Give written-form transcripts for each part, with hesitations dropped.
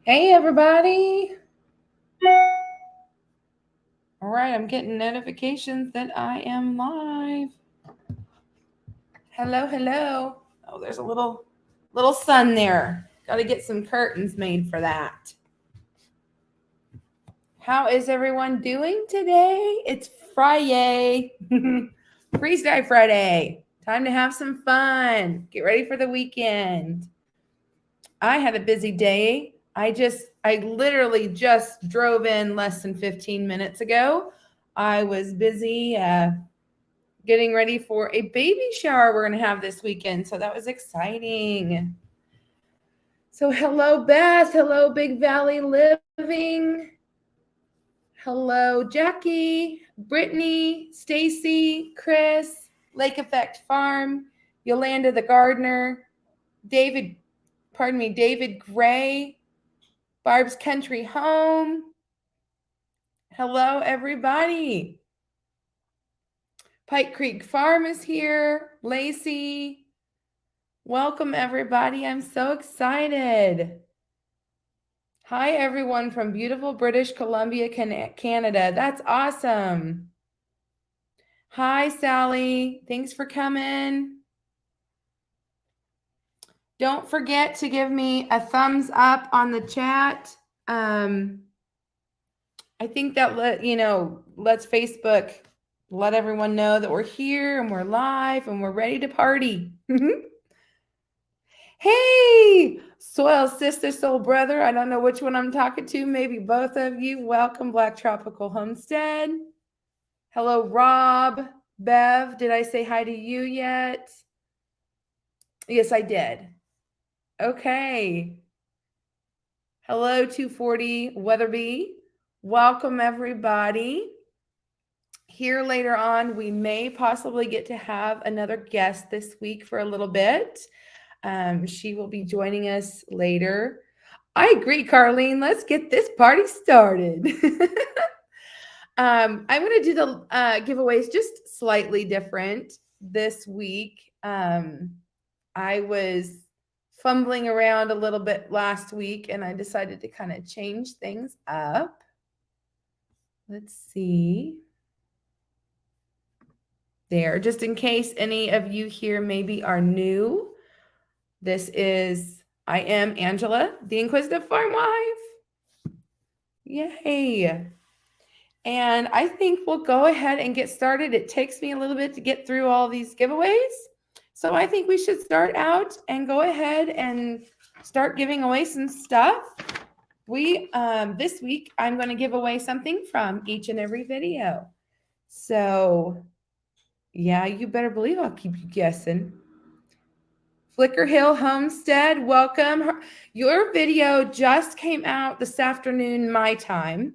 Hey, everybody. All right, I'm getting notifications that I am live. Hello, hello. Oh, there's a little sun there. Got to get some curtains made for that. How is everyone doing today? It's Friday. Freestyle Friday. Time to have some fun. Get ready for the weekend. I had a busy day. I literally just drove in less than 15 minutes ago. I was busy getting ready for a baby shower we're going to have this weekend. So that was exciting. So hello, Beth. Hello, Big Valley Living. Hello, Jackie, Brittany, Stacy, Chris, Lake Effect Farm, Yolanda the Gardener, David Gray, Barb's Country Home. Hello, everybody. Pike Creek Farm is here. Lacey. Welcome, everybody. I'm so excited. Hi, everyone from beautiful British Columbia, Canada. That's awesome. Hi, Sally. Thanks for coming. Don't forget to give me a thumbs up on the chat. I think that lets Facebook let everyone know that we're here and we're live and we're ready to party. Hey, soil sister, soul brother. I don't know which one I'm talking to. Maybe both of you. Welcome, Black Tropical Homestead. Hello, Rob. Bev, did I say hi to you yet? Yes, I did. Okay. Hello, 240 Weatherby. Welcome, everybody. Here later on, we may possibly get to have another guest this week for a little bit. She will be joining us later. I agree, Carlene. Let's get this party started. I'm going to do the giveaways just slightly different this week. I was fumbling around a little bit last week, and I decided to kind of change things up. Let's see. There, just in case any of you here maybe are new. I am Angela, the Inquisitive Farmwife. Yay. And I think we'll go ahead and get started. It takes me a little bit to get through all these giveaways. So I think we should start out and go ahead and start giving away some stuff. This week, I'm going to give away something from each and every video. So yeah, you better believe I'll keep you guessing. Flicker Hill Homestead, welcome. Your video just came out this afternoon, my time.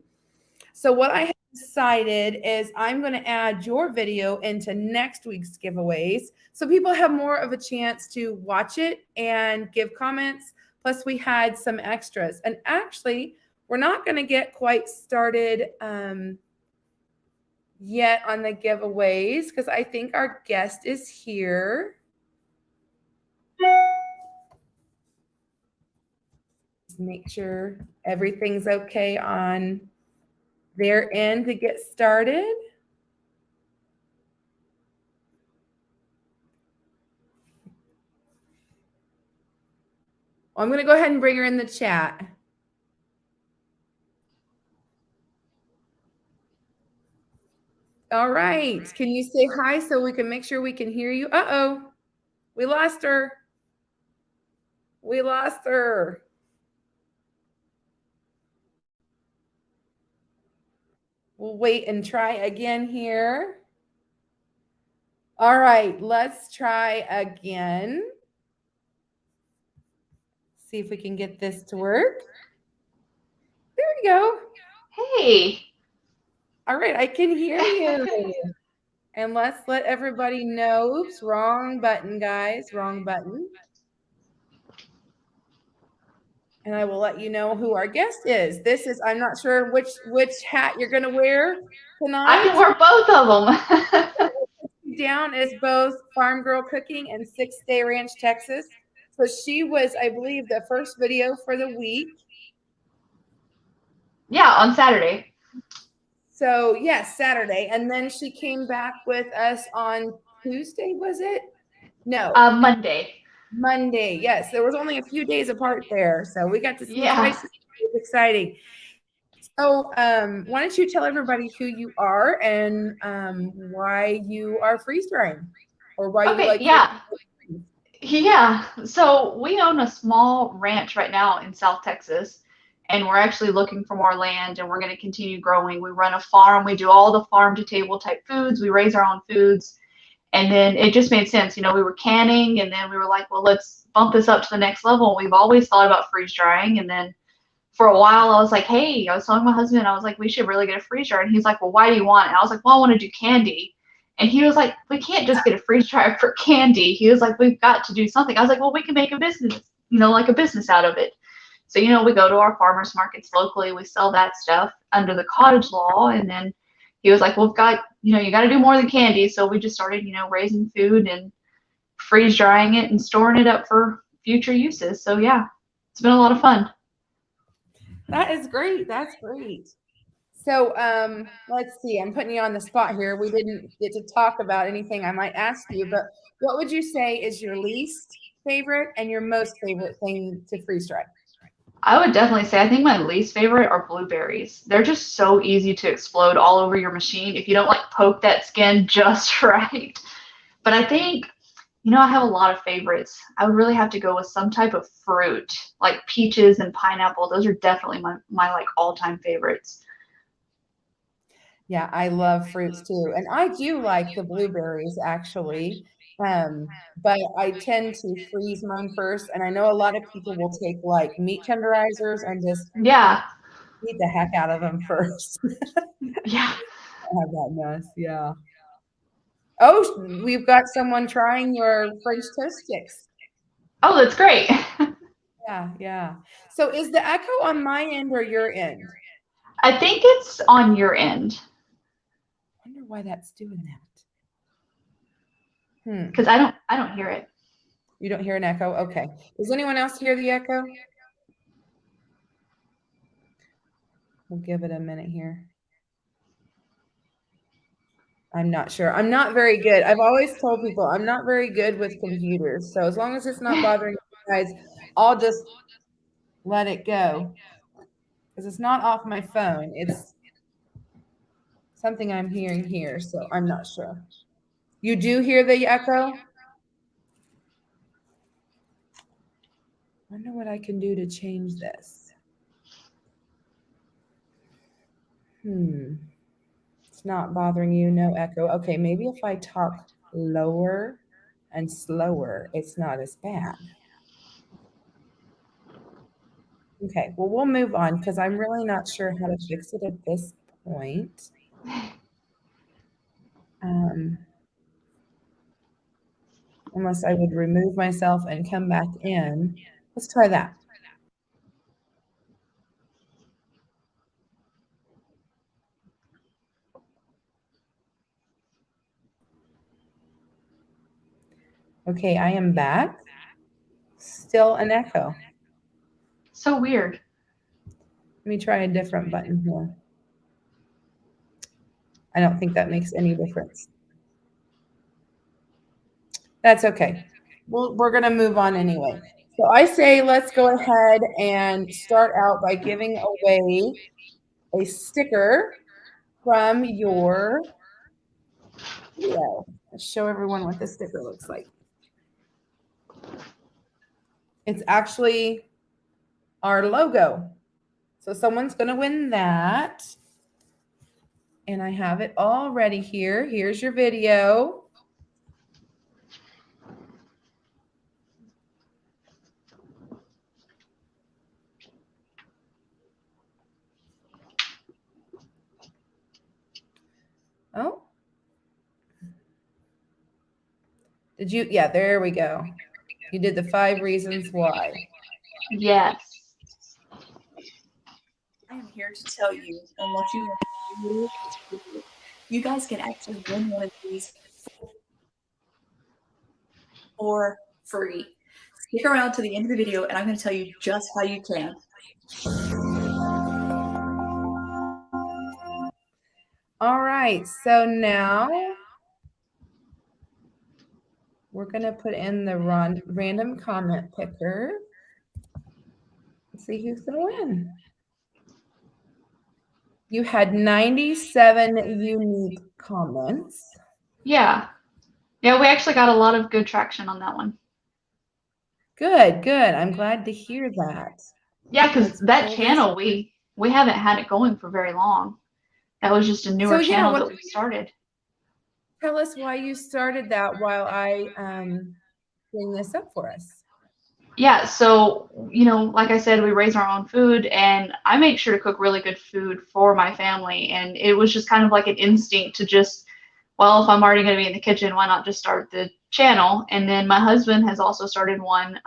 So what I have decided is I'm going to add your video into next week's giveaways so people have more of a chance to watch it and give comments. Plus, we had some extras. And actually, we're not going to get quite started yet on the giveaways because I think our guest is here. Make sure everything's okay on their end to get started. Well, I'm going to go ahead and bring her in the chat. All right. Can you say hi so we can make sure we can hear you? Uh-oh. We lost her. We lost her. We'll wait and try again here. All right, let's try again. See if we can get this to work. There we go. Hey. All right, I can hear you. And let's let everybody know. Oops, wrong button, guys. Wrong button. And I will let you know who our guest is. I'm not sure which hat you're going to wear tonight. I can wear both of them. Down as both Farm Girl Cooking and 6 Day Ranch, Texas. So she was, I believe, the first video for the week. Yeah, on Saturday. So yes, Saturday. And then she came back with us on Tuesday, was it? No. Monday. Monday. Yes. There was only a few days apart there. So we got to see Yeah. twice. It was exciting. So why don't you tell everybody who you are and why you are freeze drying or why you Okay, like yeah. Yeah. So we own a small ranch right now in South Texas, and we're actually looking for more land, and we're going to continue growing. We run a farm. We do all the farm to table type foods. We raise our own foods. And then it just made sense. You know, we were canning, and then we were like, well, let's bump this up to the next level. We've always thought about freeze drying. And then for a while, I was like, hey, I was telling my husband, I was like, we should really get a freeze dryer. And he's like, well, why do you want it? And I was like, well, I want to do candy. And he was like, we can't just get a freeze dryer for candy. He was like, we've got to do something. I was like, well, we can make a business, you know, like a business out of it. So, you know, we go to our farmers markets locally, we sell that stuff under the cottage law. And then he was like, well, we've got, you know, you got to do more than candy. So we just started, you know, raising food and freeze drying it and storing it up for future uses. So, yeah, it's been a lot of fun. That is great. That's great. So let's see. I'm putting you on the spot here. We didn't get to talk about anything I might ask you, but what would you say is your least favorite and your most favorite thing to freeze dry? I would definitely say I think my least favorite are blueberries. They're just so easy to explode all over your machine if you don't like poke that skin just right. But I think, you know, I have a lot of favorites. I would really have to go with some type of fruit, like peaches and pineapple. Those are definitely my like all-time favorites. Yeah, I love fruits too. And I do like the blueberries actually. But I tend to freeze mine first. And I know a lot of people will take like meat tenderizers and just Yeah, eat the heck out of them first. yeah. Have that mess. Yeah. Oh, we've got someone trying your French toast sticks. Oh, that's great. Yeah, yeah. So is the echo on my end or your end? I think it's on your end I wonder why that's doing that. because I don't hear it. You don't hear an echo? Okay. Does anyone else hear the echo? We'll give it a minute here. I'm not sure. I'm not very good. I've always told people I'm not very good with computers. So as long as it's not bothering you guys, I'll just let it go. Because it's not off my phone. It's something I'm hearing here. So I'm not sure. You do hear the echo? I wonder what I can do to change this. It's not bothering you, no echo. Okay, maybe if I talk lower and slower, it's not as bad. Okay, well, we'll move on because I'm really not sure how to fix it at this point. Unless I would remove myself and come back in. Let's try that. Okay, I am back. Still an echo. So weird. Let me try a different button here. I don't think that makes any difference. That's okay. We're going to move on anyway. So I say let's go ahead and start out by giving away a sticker from your video. Let's show everyone what the sticker looks like. It's actually our logo. So someone's going to win that. And I have it all ready here. Here's your video. Oh. Did you? Yeah, there we go. You did the 5 reasons why. Yes. I am here to tell you and let you know you guys can actually win one of these for free. Stick around to the end of the video and I'm going to tell you just how you can. All right, so now we're going to put in the random comment picker. Let's see who's going to win. You had 97 unique comments. Yeah. Yeah, we actually got a lot of good traction on that one. Good, good. I'm glad to hear that. Yeah, because Let's that pull channel, we haven't had it going for very long. That was just a newer channel that we started. Tell us why you started that while I bring this up for us. Yeah, so, like I said, we raise our own food, and I make sure to cook really good food for my family. And it was just kind of like an instinct to just, well, if I'm already going to be in the kitchen, why not just start the channel? And then my husband has also started one,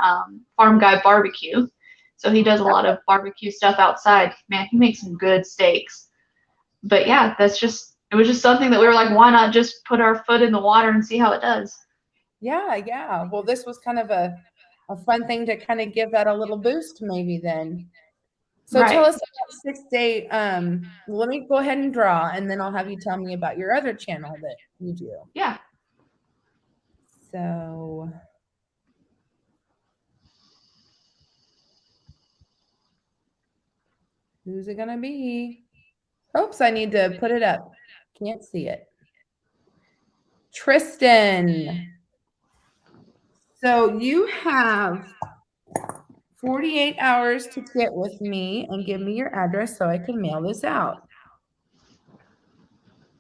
Farm Guy Barbecue. So he does a lot of barbecue stuff outside. Man, he makes some good steaks. But yeah, it was just something that we were like, why not just put our foot in the water and see how it does? Yeah, yeah. Well, this was kind of a fun thing to kind of give that a little boost maybe then. So Right. tell us about 6 Day. Let me go ahead and draw, and then I'll have you tell me about your other channel that you do. Yeah. So who's it gonna be? Oops, I need to put it up. Can't see it. Tristan. So you have 48 hours to get with me and give me your address so I can mail this out.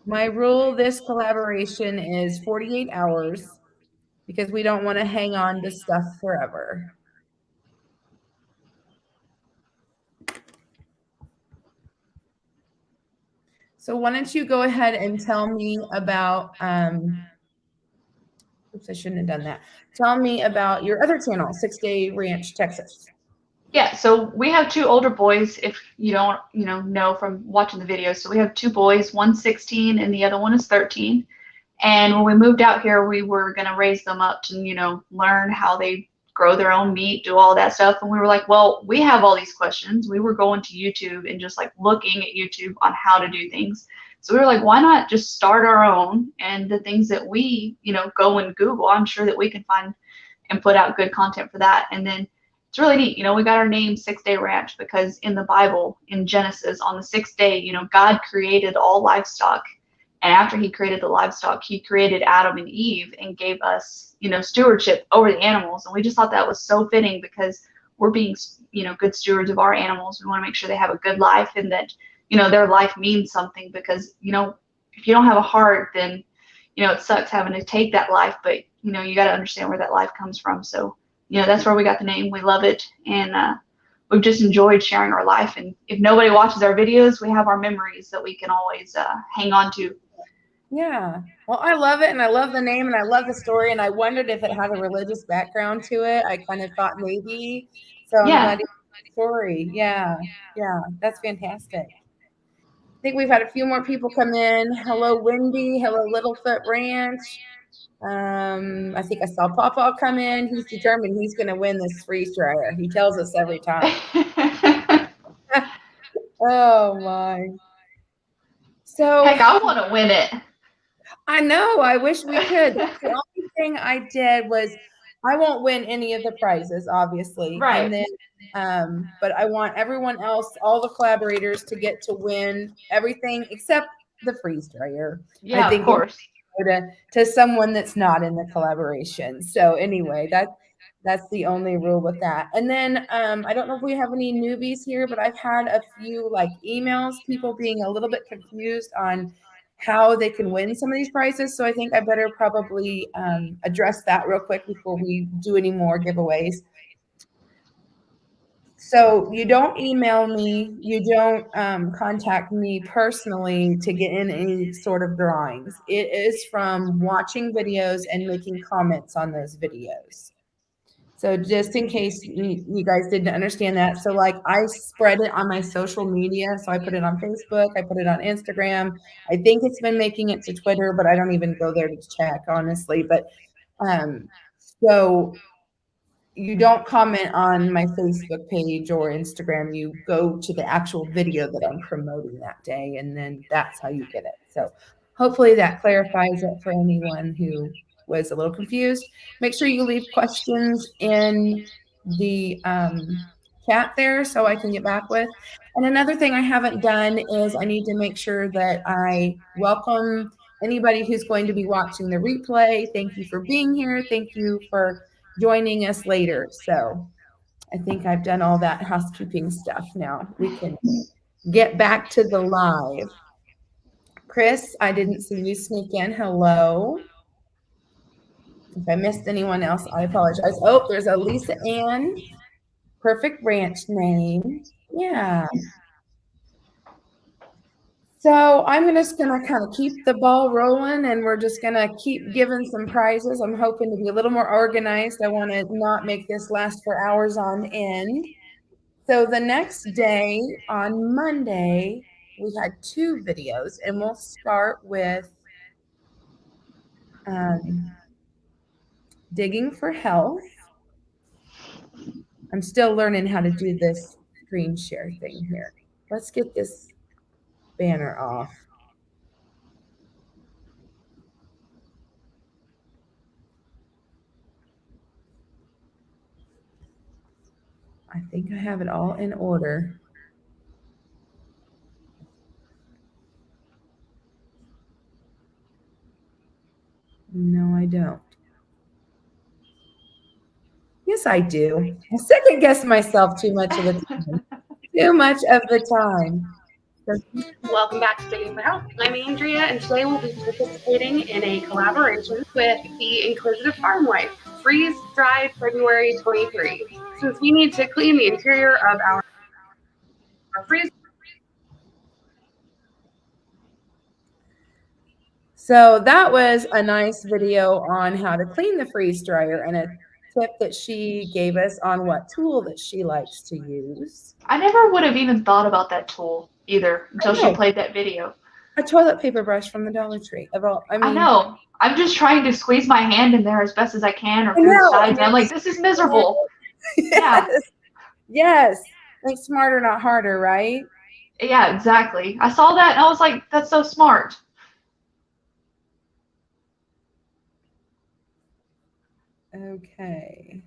My rule this collaboration is 48 hours because we don't want to hang on to stuff forever. So why don't you go ahead and tell me about, oops, I shouldn't have done that. Tell me about your other channel, 6 Day Ranch, Texas. Yeah, so we have two older boys, if you don't, know from watching the videos. So we have two boys, one's 16 and the other one is 13. And when we moved out here, we were going to raise them up to, learn how they grow their own meat, do all that stuff. And we were like, well, we have all these questions. We were going to YouTube and just like looking at YouTube on how to do things. So we were like, why not just start our own? And the things that we, go and Google, I'm sure that we can find and put out good content for that. And then it's really neat. We got our name 6 Day Ranch because in the Bible, in Genesis, on the 6th day, God created all livestock. And after he created the livestock, he created Adam and Eve and gave us, stewardship over the animals. And we just thought that was so fitting because we're being, good stewards of our animals. We want to make sure they have a good life and that, their life means something because, if you don't have a heart, then, it sucks having to take that life. But, you got to understand where that life comes from. So, that's where we got the name. We love it. And we've just enjoyed sharing our life. And if nobody watches our videos, we have our memories that we can always hang on to. Yeah. Well, I love it. And I love the name and I love the story. And I wondered if it had a religious background to it. I kind of thought maybe. So I'm glad you told the story. Yeah. Yeah. That's fantastic. I think we've had a few more people come in. Hello, Wendy. Hello, Littlefoot Ranch. I think I saw Pawpaw come in. He's determined he's going to win this freeze dryer. He tells us every time. Oh my. So heck, I want to win it. I know. I wish we could. That's the only thing I did was I won't win any of the prizes, obviously. Right. And then, but I want everyone else, all the collaborators, to get to win everything except the freeze dryer. Yeah, I think of course. To someone that's not in the collaboration. So anyway, that's the only rule with that. And then I don't know if we have any newbies here, but I've had a few like emails, people being a little bit confused on how they can win some of these prizes. So I think I better probably address that real quick before we do any more giveaways. So you don't email me, you don't contact me personally to get in any sort of drawings. It is from watching videos and making comments on those videos. So just in case you guys didn't understand that. So like I spread it on my social media. So I put it on Facebook, I put it on Instagram. I think it's been making it to Twitter, but I don't even go there to check, honestly. But so you don't comment on my Facebook page or Instagram. You go to the actual video that I'm promoting that day, and then that's how you get it. So hopefully that clarifies it for anyone who was a little confused. Make sure you leave questions in the chat there so I can get back with. And another thing I haven't done is I need to make sure that I welcome anybody who's going to be watching the replay. Thank you for being here. Thank you for joining us later. So I think I've done all that housekeeping stuff now. We can get back to the live. Chris, I didn't see you sneak in. Hello. If I missed anyone else, I apologize. Oh, there's a Lisa Ann. Perfect ranch name. Yeah. So I'm just going to kind of keep the ball rolling, and we're just going to keep giving some prizes. I'm hoping to be a little more organized. I want to not make this last for hours on end. So the next day, on Monday, we had 2 videos, and we'll start with digging for health. I'm still learning how to do this screen share thing here. Let's get this banner off. I think I have it all in order. No, I don't. Yes, I do. I second guess myself too much of the time. Too much of the time. Welcome back to Digging for Health. I'm Andrea, and today we'll be participating in a collaboration with the Inquisitive Farmwife, freeze-dried February 23. Since we need to clean the interior of our freezer. So that was a nice video on how to clean the freeze dryer and a tip that she gave us on what tool that she likes to use. I never would have even thought about that tool either until she played that video. A toilet paper brush from the Dollar Tree. I know. I'm just trying to squeeze my hand in there as best as I can or through the sides. And I'm like, this is miserable. Yes. Yeah. Yes. Think smarter, not harder, right? Yeah, exactly. I saw that and I was like, that's so smart. Okay.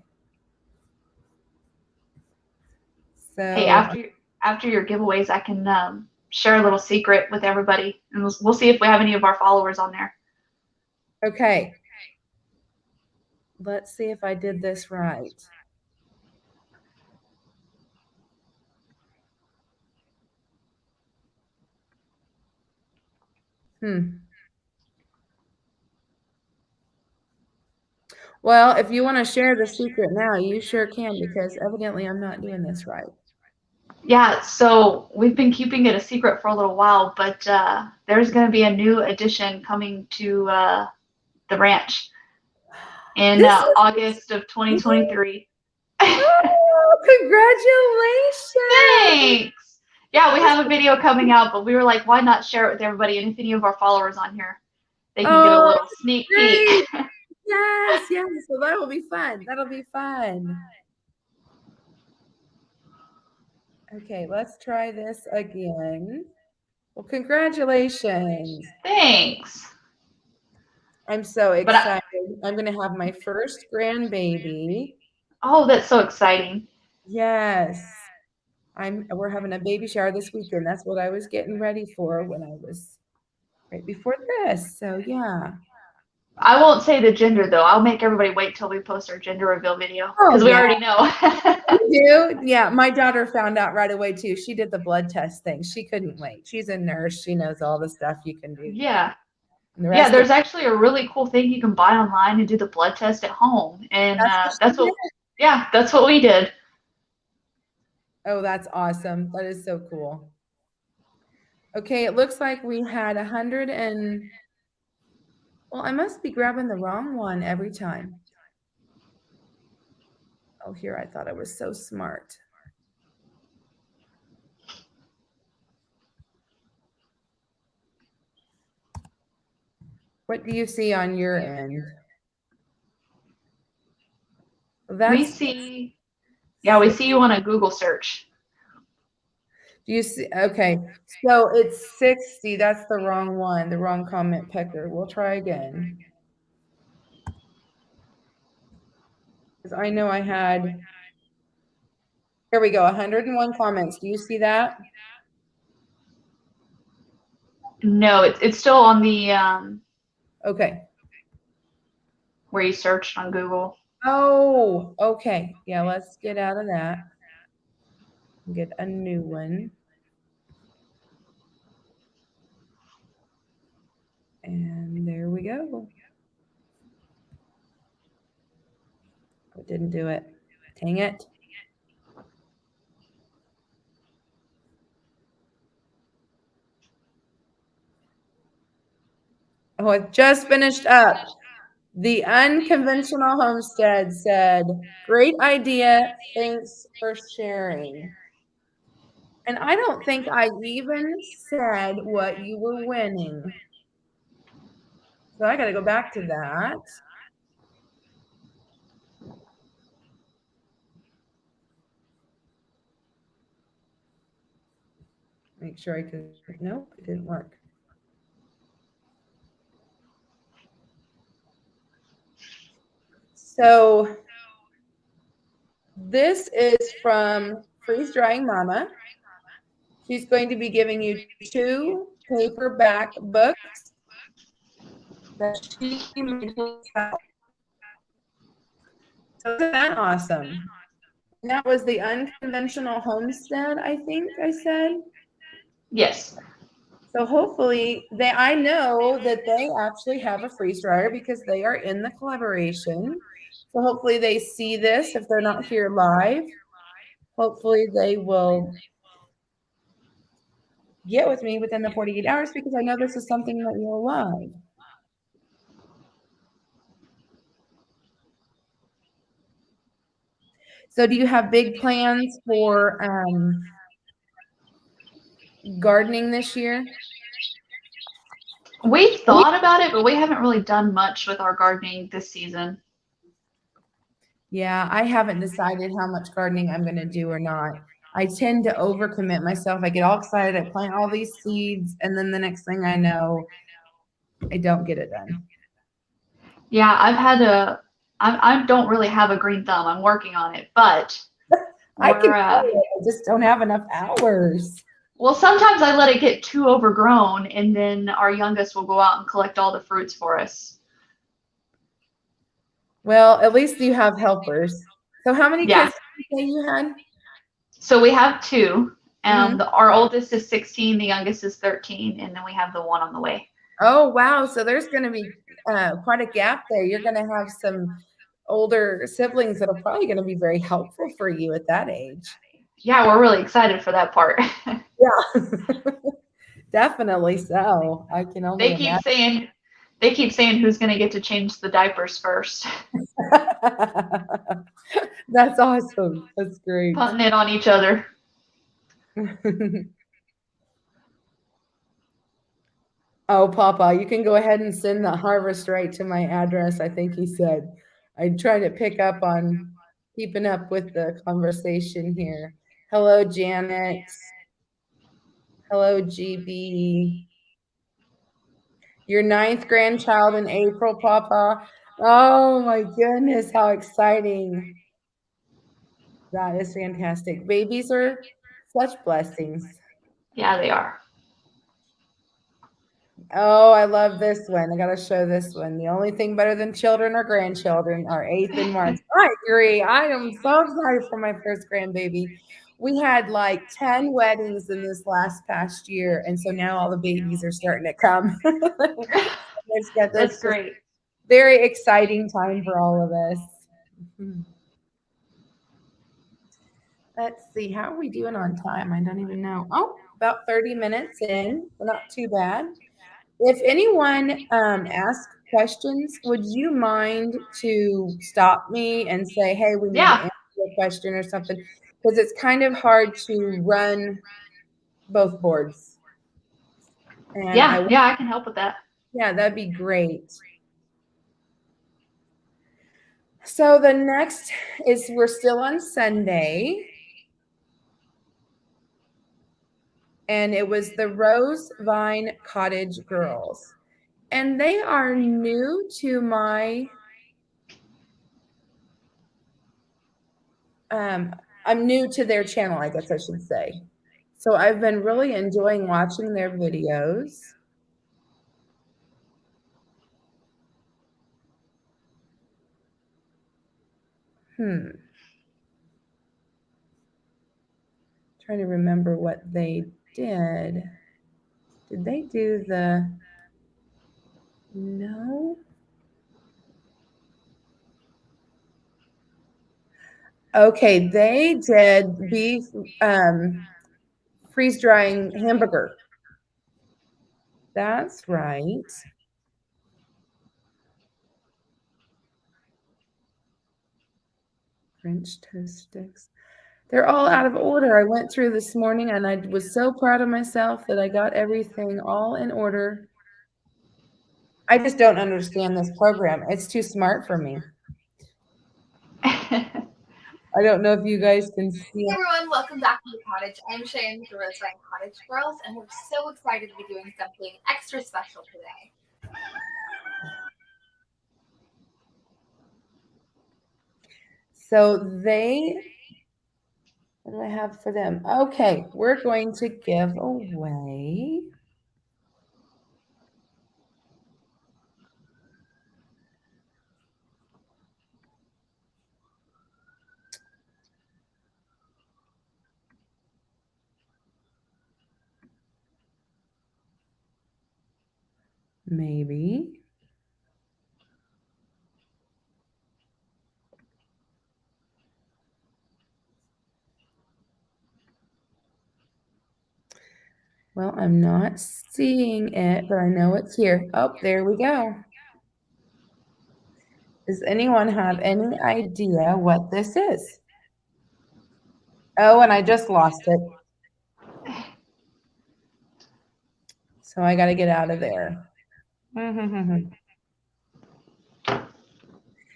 So hey, after your giveaways, I can share a little secret with everybody, and we'll see if we have any of our followers on there. Okay. Let's see if I did this right. Well, if you want to share the secret now, you sure can, because evidently I'm not doing this right. Yeah, so we've been keeping it a secret for a little while, but there's going to be a new addition coming to the ranch in August of 2023. Oh, congratulations! Thanks! Yeah, we have a video coming out, but we were like, why not share it with everybody? And if any of our followers on here, they can get a little sneak peek. Yes, yes. So that'll be fun. That'll be fun. Okay, let's try this again. Well, congratulations. Thanks. I'm so excited. I'm going to have my first grandbaby. Oh, that's so exciting. Yes. We're having a baby shower this weekend. That's what I was getting ready for when I was right before this. So, yeah. I won't say the gender, though. I'll make everybody wait till we post our gender reveal video, because we already know. You do? Yeah, my daughter found out right away, too. She did the blood test thing. She couldn't wait. She's a nurse. She knows all the stuff you can do. Yeah. Yeah, there's actually a really cool thing you can buy online and do the blood test at home. And that's what we did. Oh, that's awesome. That is so cool. Okay, it looks like we had 100 and... Well, I must be grabbing the wrong one every time. Oh, here, I thought I was so smart. What do you see on your end? We see you on a Google search. Do you see? Okay, so it's 60. That's the wrong one, the wrong comment picker. We'll try again. Because I know I had, here we go, 101 comments. Do you see that? No, it's still on the Okay. where you searched on Google. Oh, okay. Yeah, let's get out of that. Get a new one. And there we go. Oh, it didn't do it. Dang it. Oh, I just finished up. The Unconventional Homestead said, great idea. Thanks for sharing. And I don't think I even said what you were winning. So I got to go back to that. Make sure I could, nope, it didn't work. So this is from Freeze Drying Mama. She's going to be giving you 2 paperback books that she made herself. So isn't that awesome? And that was the Unconventional Homestead, I think I said. Yes. So hopefully I know that they actually have a freeze dryer because they are in the collaboration. So hopefully they see this if they're not here live. Hopefully they will get with me within the 48 hours because I know this is something that you'll love. So do you have big plans for gardening this year? We thought about it, but we haven't really done much with our gardening this season. Yeah, I haven't decided how much gardening I'm going to do or not. I tend to overcommit myself. I get all excited. I plant all these seeds, and then the next thing I know, I don't get it done. Yeah, I don't really have a green thumb. I'm working on it, but I just don't have enough hours. Well, sometimes I let it get too overgrown, and then our youngest will go out and collect all the fruits for us. Well, at least you have helpers. So how many kids did you say you had? So we have 2. Our oldest is 16, the youngest is 13, and then we have the one on the way. Oh, wow. So there's going to be quite a gap there. You're going to have some older siblings that are probably going to be very helpful for you at that age. Yeah, we're really excited for that part. Yeah, definitely so. I can only imagine. They keep saying who's going to get to change the diapers first. That's awesome. That's great. Putting it on each other. Oh, Papa, you can go ahead and send the harvest right to my address, I think he said. I try to pick up on keeping up with the conversation here. Hello, Janet. Hello, GB. Your 9th grandchild in April, Papa. Oh my goodness, how exciting. That is fantastic. Babies are such blessings. Yeah, they are. Oh, I love this one. I got to show this one. The only thing better than children or grandchildren are 8th and March. I agree. I am so excited for my first grandbaby. We had like 10 weddings in this past year. And so now all the babies are starting to come. That's great. Very exciting time for all of us. Let's see. How are we doing on time? I don't even know. Oh, about 30 minutes in. We're not too bad. If anyone asks questions, would you mind to stop me and say, hey, we need to answer a question or something? Because it's kind of hard to run both boards. And I can help with that. Yeah, that'd be great. So the next is we're still on Sunday. And it was the Rose Vine Cottage Girls. And they are new to my I'm new to their channel, I guess I should say. So I've been really enjoying watching their videos. Trying to remember what they did. Did they do the no? Okay, they did beef freeze drying hamburger. That's right. French toast sticks. They're all out of order. I went through this morning and I was so proud of myself that I got everything all in order. I just don't understand this program. It's too smart for me. I don't know if you guys can see Hey it. everyone, welcome back to the cottage. I'm Shane with the Rose Vine Cottage Girls, and we're so excited to be doing something extra special today. So what do I have for them? Okay, we're going to give away. Maybe. Well, I'm not seeing it, but I know it's here. Oh, there we go. Does anyone have any idea what this is? Oh, and I just lost it. So I got to get out of there.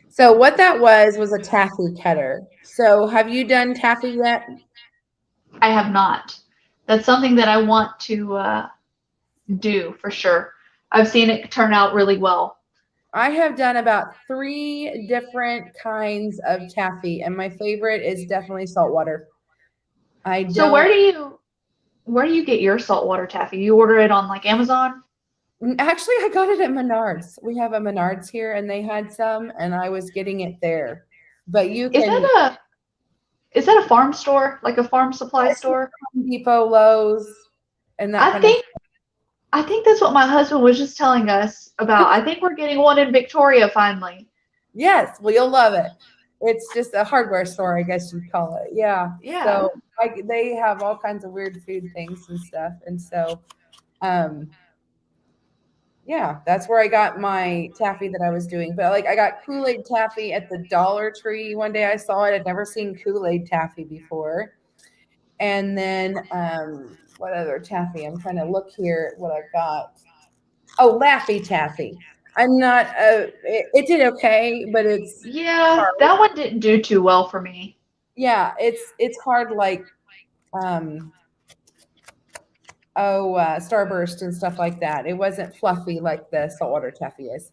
So what that was a taffy cutter. So have you done taffy yet? I have not. That's something that I want to do for sure. I've seen it turn out really well. I have done about 3 different kinds of taffy, and my favorite is definitely saltwater. So where do you get your saltwater taffy? You order it on like Amazon? Actually, I got it at Menards. We have a Menards here, and they had some, and I was getting it there. But you can. Is that a farm store, like a farm supply store? Home Depot, Lowe's, and that I think that's what my husband was just telling us about. I think we're getting one in Victoria finally. Yes, well, you'll love it. It's just a hardware store, I guess you'd call it. Yeah. Yeah. So they have all kinds of weird food things and stuff, and so, yeah, that's where I got my taffy that I was doing. But like, I got Kool-Aid taffy at the Dollar Tree one day. I saw it. I'd never seen Kool-Aid taffy before. And then, what other taffy? I'm trying to look here at what I've got. Oh, Laffy Taffy. I'm not, it did okay, but it's Yeah, that one didn't do too well for me. Yeah, it's hard like, Starburst and stuff like that. It wasn't fluffy like the saltwater taffy is.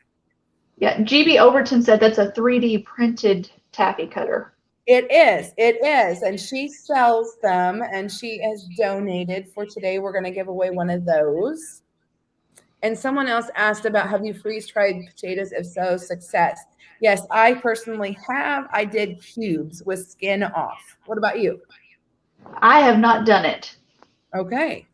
Yeah, GB Overton said that's a 3D printed taffy cutter. It is. And she sells them, and she has donated for today. We're going to give away one of those. And someone else asked about, have you freeze-dried potatoes? If so, success. Yes, I personally have. I did cubes with skin off. What about you? I have not done it. Okay.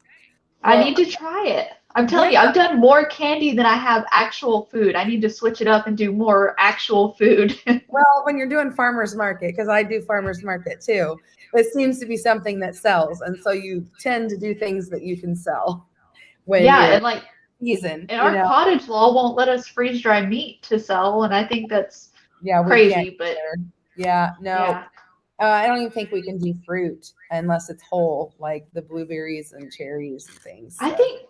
I need to try it. I'm telling you, I've done more candy than I have actual food. I need to switch it up and do more actual food. Well, when you're doing farmer's market, because I do farmer's market too, it seems to be something that sells. And so you tend to do things that you can sell. And like season. And our cottage law won't let us freeze dry meat to sell, and I think that's crazy. But I don't even think we can do fruit unless it's whole, like the blueberries and cherries and things. So. I think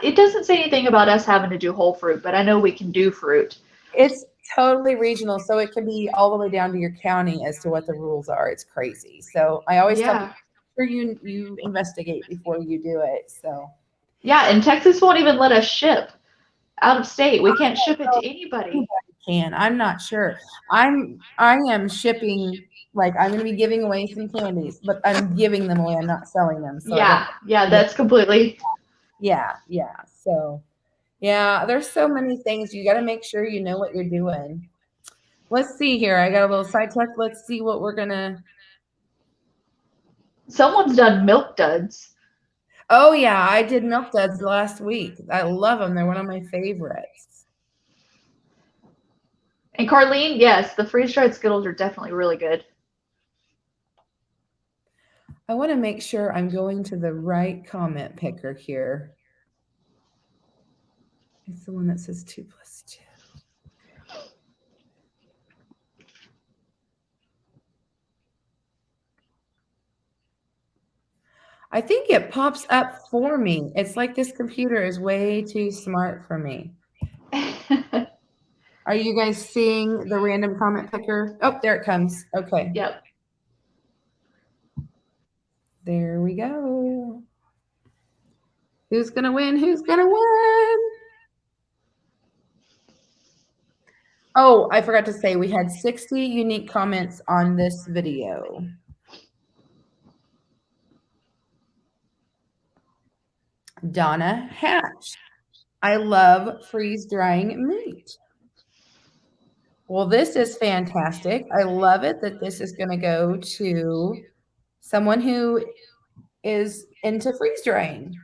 it doesn't say anything about us having to do whole fruit, but I know we can do fruit. It's totally regional, so it can be all the way down to your county as to what the rules are. It's crazy. So I always tell people, make sure you investigate before you do it. So Yeah, and Texas won't even let us ship out of state. We can't ship it to anybody. can. I'm not sure. I am shipping, like I'm gonna be giving away some candies, but I'm giving them away. I'm not selling them. So Yeah, that's completely. yeah. So yeah, there's so many things. You gotta make sure you know what you're doing. Let's see here. I got a little sidetracked. Let's see what we're gonna. Someone's done milk duds. Oh yeah, I did milk duds last week. I love them. They're one of my favorites. And Carlene, yes, the freeze-dried Skittles are definitely really good. I want to make sure I'm going to the right comment picker here. It's the one that says 2 + 2. I think it pops up for me. It's like this computer is way too smart for me. Are you guys seeing the random comment picker? Oh, there it comes. Okay. Yep. There we go. Who's going to win? Who's going to win? Oh, I forgot to say we had 60 unique comments on this video. Donna Hatch. I love freeze drying meat. Well, this is fantastic. I love it that this is going to go to someone who is into freeze drying.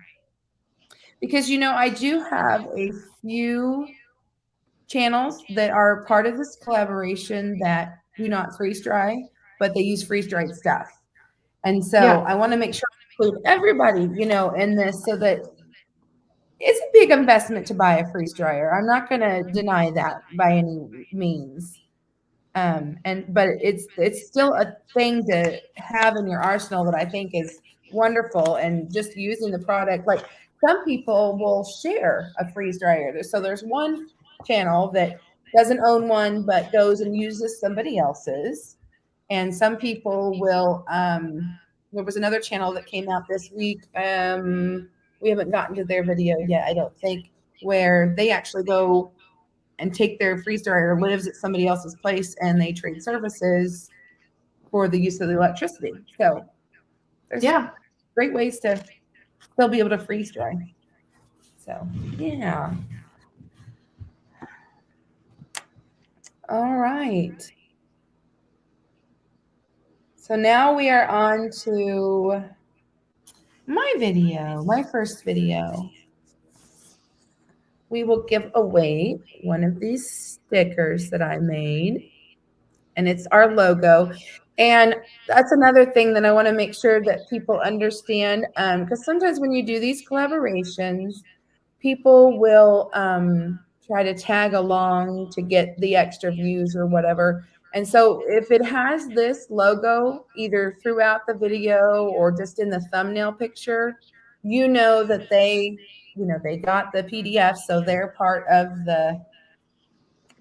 Because, you know, I do have a few channels that are part of this collaboration that do not freeze dry, but they use freeze dried stuff. And so I want to make sure I include everybody, you know, in this so that it's a big investment to buy a freeze dryer. I'm not going to deny that by any means. But it's still a thing to have in your arsenal that I think is wonderful. And just using the product, like some people will share a freeze dryer. So there's one channel that doesn't own one, but goes and uses somebody else's. And some people will, there was another channel that came out this week. We haven't gotten to their video yet, I don't think, where they actually go and take their freeze dryer, lives at somebody else's place, and they trade services for the use of the electricity. So there's great ways to still be able to freeze dry. So yeah. All right. So now we are on to my video, my first video. We will give away one of these stickers that I made, and it's our logo. And that's another thing that I want to make sure that people understand, because sometimes when you do these collaborations, people will try to tag along to get the extra views or whatever. And so if it has this logo either throughout the video or just in the thumbnail picture, you know that they got the PDF, so they're part of the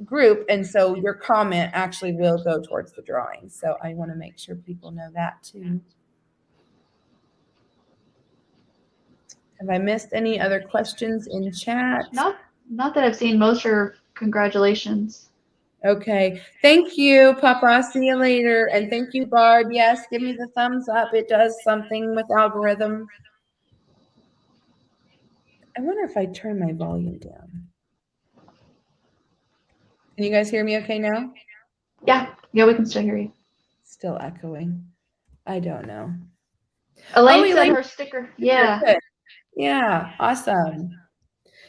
group, and so your comment actually will go towards the drawing. So I want to make sure people know that too. Have I missed any other questions in chat? Not that I've seen. Most are congratulations. Okay. Thank you, Papa. See you later. And thank you, Barb. Yes, give me the thumbs up. It does something with algorithm. I wonder if I turn my volume down. Can you guys hear me okay now? Yeah, we can still hear you. Still echoing. I don't know. Elaine said her sticker. Yeah. Good. Yeah, awesome.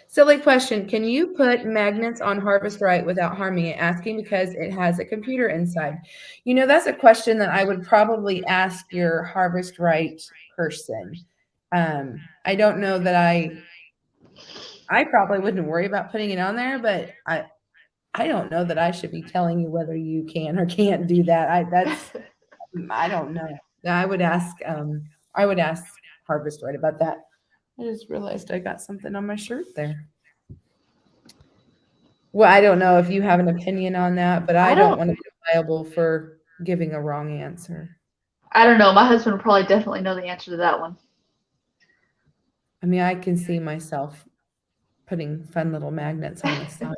Silly question. Can you put magnets on Harvest Right without harming it? Asking because it has a computer inside. You know, that's a question that I would probably ask your Harvest Right person. I don't know that I probably wouldn't worry about putting it on there, but I don't know that I should be telling you whether you can or can't do that. I don't know. I would ask Harvest Right about that. I just realized I got something on my shirt there. Well, I don't know if you have an opinion on that, but I don't don't- want to be liable for giving a wrong answer. I don't know. My husband would probably definitely know the answer to that one. I mean, I can see myself putting fun little magnets on the side,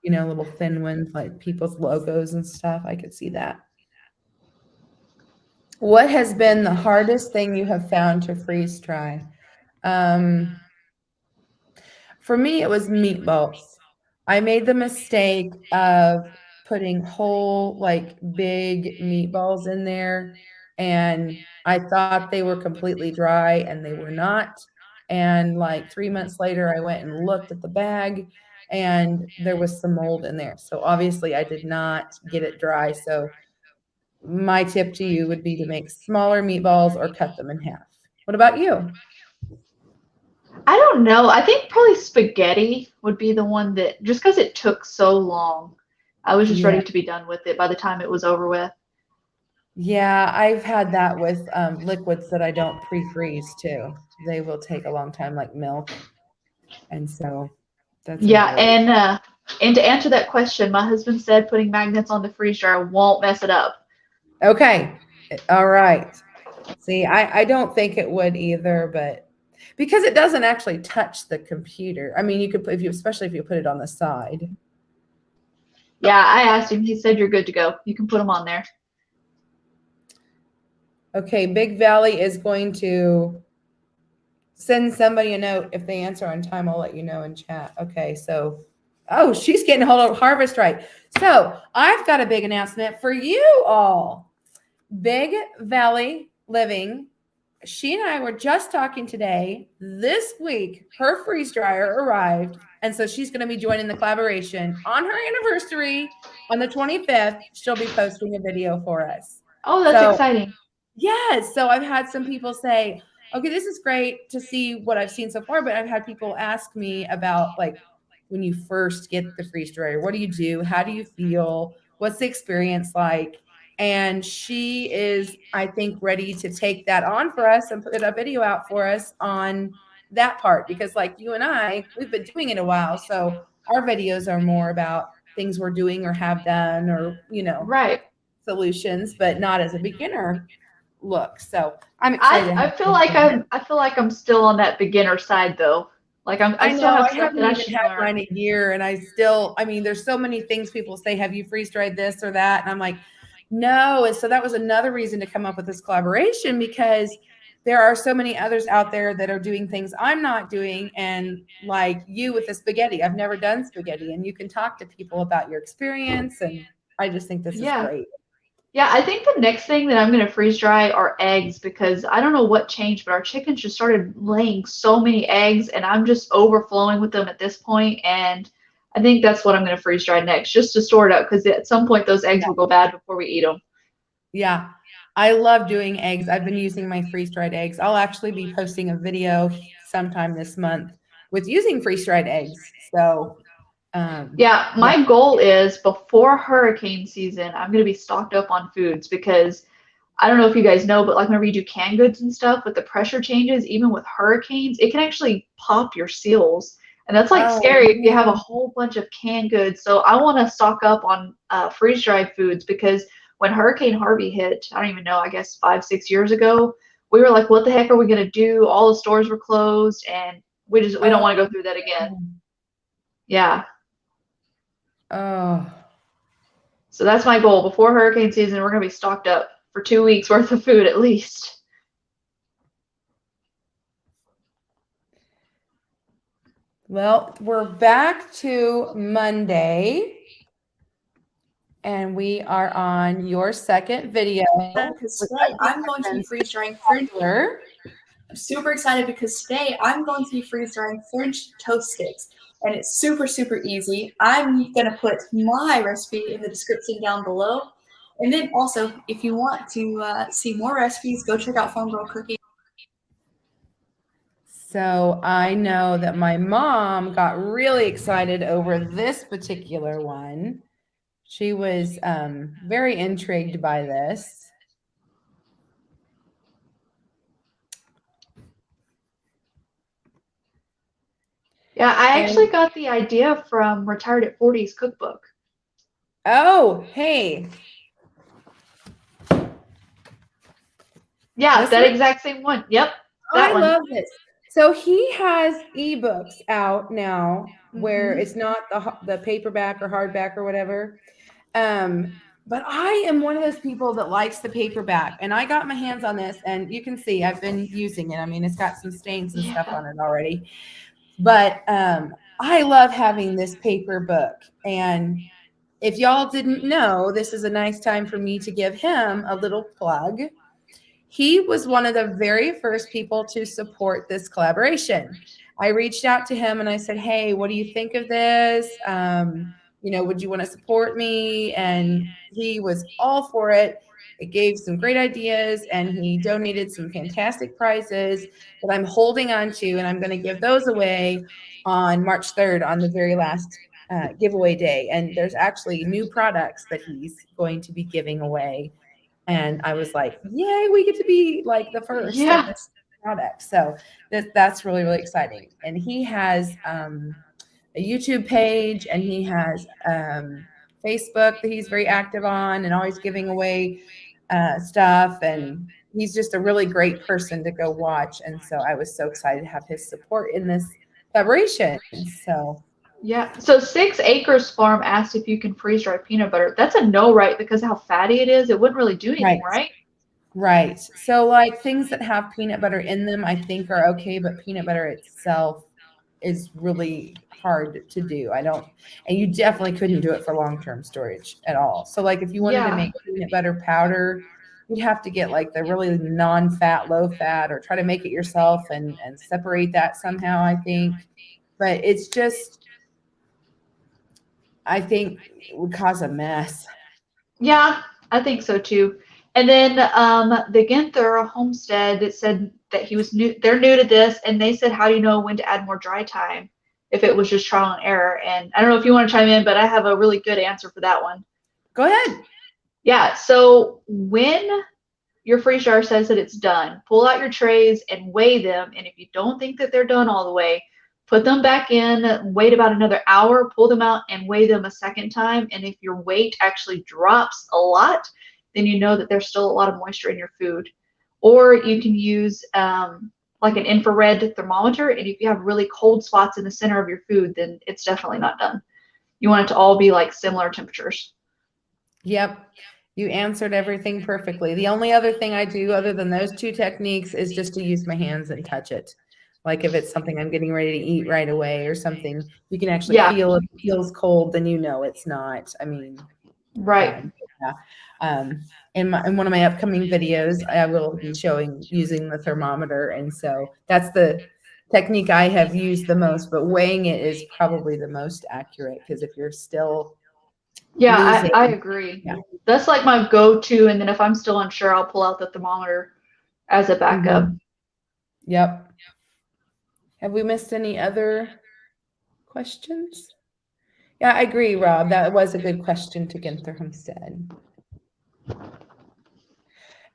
you know, little thin ones like people's logos and stuff. I could see that. What has been the hardest thing you have found to freeze dry? For me, it was meatballs. I made the mistake of putting whole, like big meatballs in there, and I thought they were completely dry, and they were not. And like 3 months later, I went and looked at the bag, and there was some mold in there. So obviously, I did not get it dry. So my tip to you would be to make smaller meatballs or cut them in half. What about you? I don't know. I think probably spaghetti would be the one that, just because it took so long, I was just Yeah. ready to be done with it by the time it was over with. Yeah, I've had that with liquids that I don't pre-freeze too. They will take a long time, like milk. And so that's Yeah, another. and to answer that question, my husband said putting magnets on the freeze dryer won't mess it up. Okay. All right. See, I don't think it would either, but because it doesn't actually touch the computer. I mean, you could, especially if you put it on the side. Yeah, I asked him. He said you're good to go. You can put them on there. Okay, Big Valley is going to send somebody a note. If they answer on time, I'll let you know in chat. Okay, so, oh, she's getting hold of Harvest Right. So I've got a big announcement for you all. Big Valley Living, she and I were just talking today. This week, her freeze dryer arrived. And so she's going to be joining the collaboration on her anniversary on the 25th. She'll be posting a video for us. Oh, that's exciting. Yes. So I've had some people say, okay, this is great to see what I've seen so far, but I've had people ask me about like when you first get the freeze dryer, what do you do? How do you feel? What's the experience like? And she is, I think, ready to take that on for us and put a video out for us on that part because like you and I, we've been doing it a while. So our videos are more about things we're doing or have done or, you know, Right. solutions, but not as a beginner look. So I'm excited. I feel like I'm still on that beginner side though. Like I still have I stuff haven't that I even should had learn. mine a year, and I still, I mean, there's so many things people say, have you freeze dried this or that? And I'm like, no. And so that was another reason to come up with this collaboration because there are so many others out there that are doing things I'm not doing. And like you with the spaghetti, I've never done spaghetti, and you can talk to people about your experience. And I just think this is great. Yeah, I think the next thing that I'm going to freeze dry are eggs because I don't know what changed, but our chickens just started laying so many eggs and I'm just overflowing with them at this point. And I think that's what I'm going to freeze dry next, just to store it up because at some point those eggs will go bad before we eat them. Yeah, I love doing eggs. I've been using my freeze-dried eggs. I'll actually be posting a video sometime this month with using freeze-dried eggs. So my goal is before hurricane season, I'm going to be stocked up on foods because I don't know if you guys know, but like whenever you do canned goods and stuff with the pressure changes, even with hurricanes, it can actually pop your seals. And that's like scary if you have a whole bunch of canned goods. So I want to stock up on freeze-dried foods because when Hurricane Harvey hit, I don't even know, I guess 5-6 years ago, we were like, what the heck are we going to do? All the stores were closed and we don't want to go through that again. Yeah. Oh. So that's my goal. Before hurricane season, we're going to be stocked up for 2 weeks worth of food at least. Well, we're back to Monday. And we are on your second video. Because today I'm going to be freeze drying French. I'm super excited because today I'm going to be freeze drying French toast sticks. And it's super, super easy. I'm going to put my recipe in the description down below. And then also, if you want to see more recipes, go check out Farm Girl Cooking. So I know that my mom got really excited over this particular one. She was very intrigued by this. Yeah, I And- actually got the idea from Retired at 40's cookbook. Oh, hey. Yeah, This that one? exact same one. Yep, that I one. love this. So he has ebooks out now where Mhm. it's not the paperback or hardback or whatever. But I am one of those people that likes the paperback, and I got my hands on this, and you can see I've been using it. I mean, it's got some stains and stuff Yeah. on it already, but I love having this paper book. And if y'all didn't know, this is a nice time for me to give him a little plug. He was one of the very first people to support this collaboration. I reached out to him and I said, hey, what do you think of this? Would you want to support me? And he was all for it. It gave some great ideas, and he donated some fantastic prizes that I'm holding on to, and I'm going to give those away on March 3rd on the very last giveaway day. And there's actually new products that he's going to be giving away. And I was like, yay, we get to be like the first Yeah. of this product. So that's really, really exciting. And he has a YouTube page, and he has Facebook that he's very active on and always giving away stuff. And he's just a really great person to go watch. And so I was so excited to have his support in this collaboration. So Yeah. So 6 Acres Farm asked if you can freeze dry peanut butter. That's a no, right? Because of how fatty it is, it wouldn't really do anything, right? Right. So like things that have peanut butter in them, I think are okay, but peanut butter itself is really hard to do. And you definitely couldn't do it for long-term storage at all. So like if you wanted to Yeah. make peanut butter powder, you'd have to get like the really non-fat, low fat, or try to make it yourself and separate that somehow, I think. But it's just, I think it would cause a mess. Yeah, I think so too. And then the Ginther Homestead said that he was new. They're new to this, and they said, "How do you know when to add more dry time? If it was just trial and error." And I don't know if you want to chime in, but I have a really good answer for that one. Go ahead. Yeah. So when your freeze jar says that it's done, pull out your trays and weigh them. And if you don't think that they're done all the way, put them back in, wait about another hour, pull them out and weigh them a second time. And if your weight actually drops a lot, then you know that there's still a lot of moisture in your food. Or you can use like an infrared thermometer. And if you have really cold spots in the center of your food, then it's definitely not done. You want it to all be like similar temperatures. Yep. You answered everything perfectly. The only other thing I do other than those two techniques is just to use my hands and touch it. Like if it's something I'm getting ready to eat right away or something, you can actually feel if it feels cold, then you know it's not. I mean, right. In one of my upcoming videos, I will be showing using the thermometer. And so that's the technique I have used the most, but weighing it is probably the most accurate, because if you're still Yeah, I agree. Yeah. That's like my go-to. And then if I'm still unsure, I'll pull out the thermometer as a backup. Yep. Have we missed any other questions? Yeah, I agree, Rob. That was a good question to Ginther Homestead.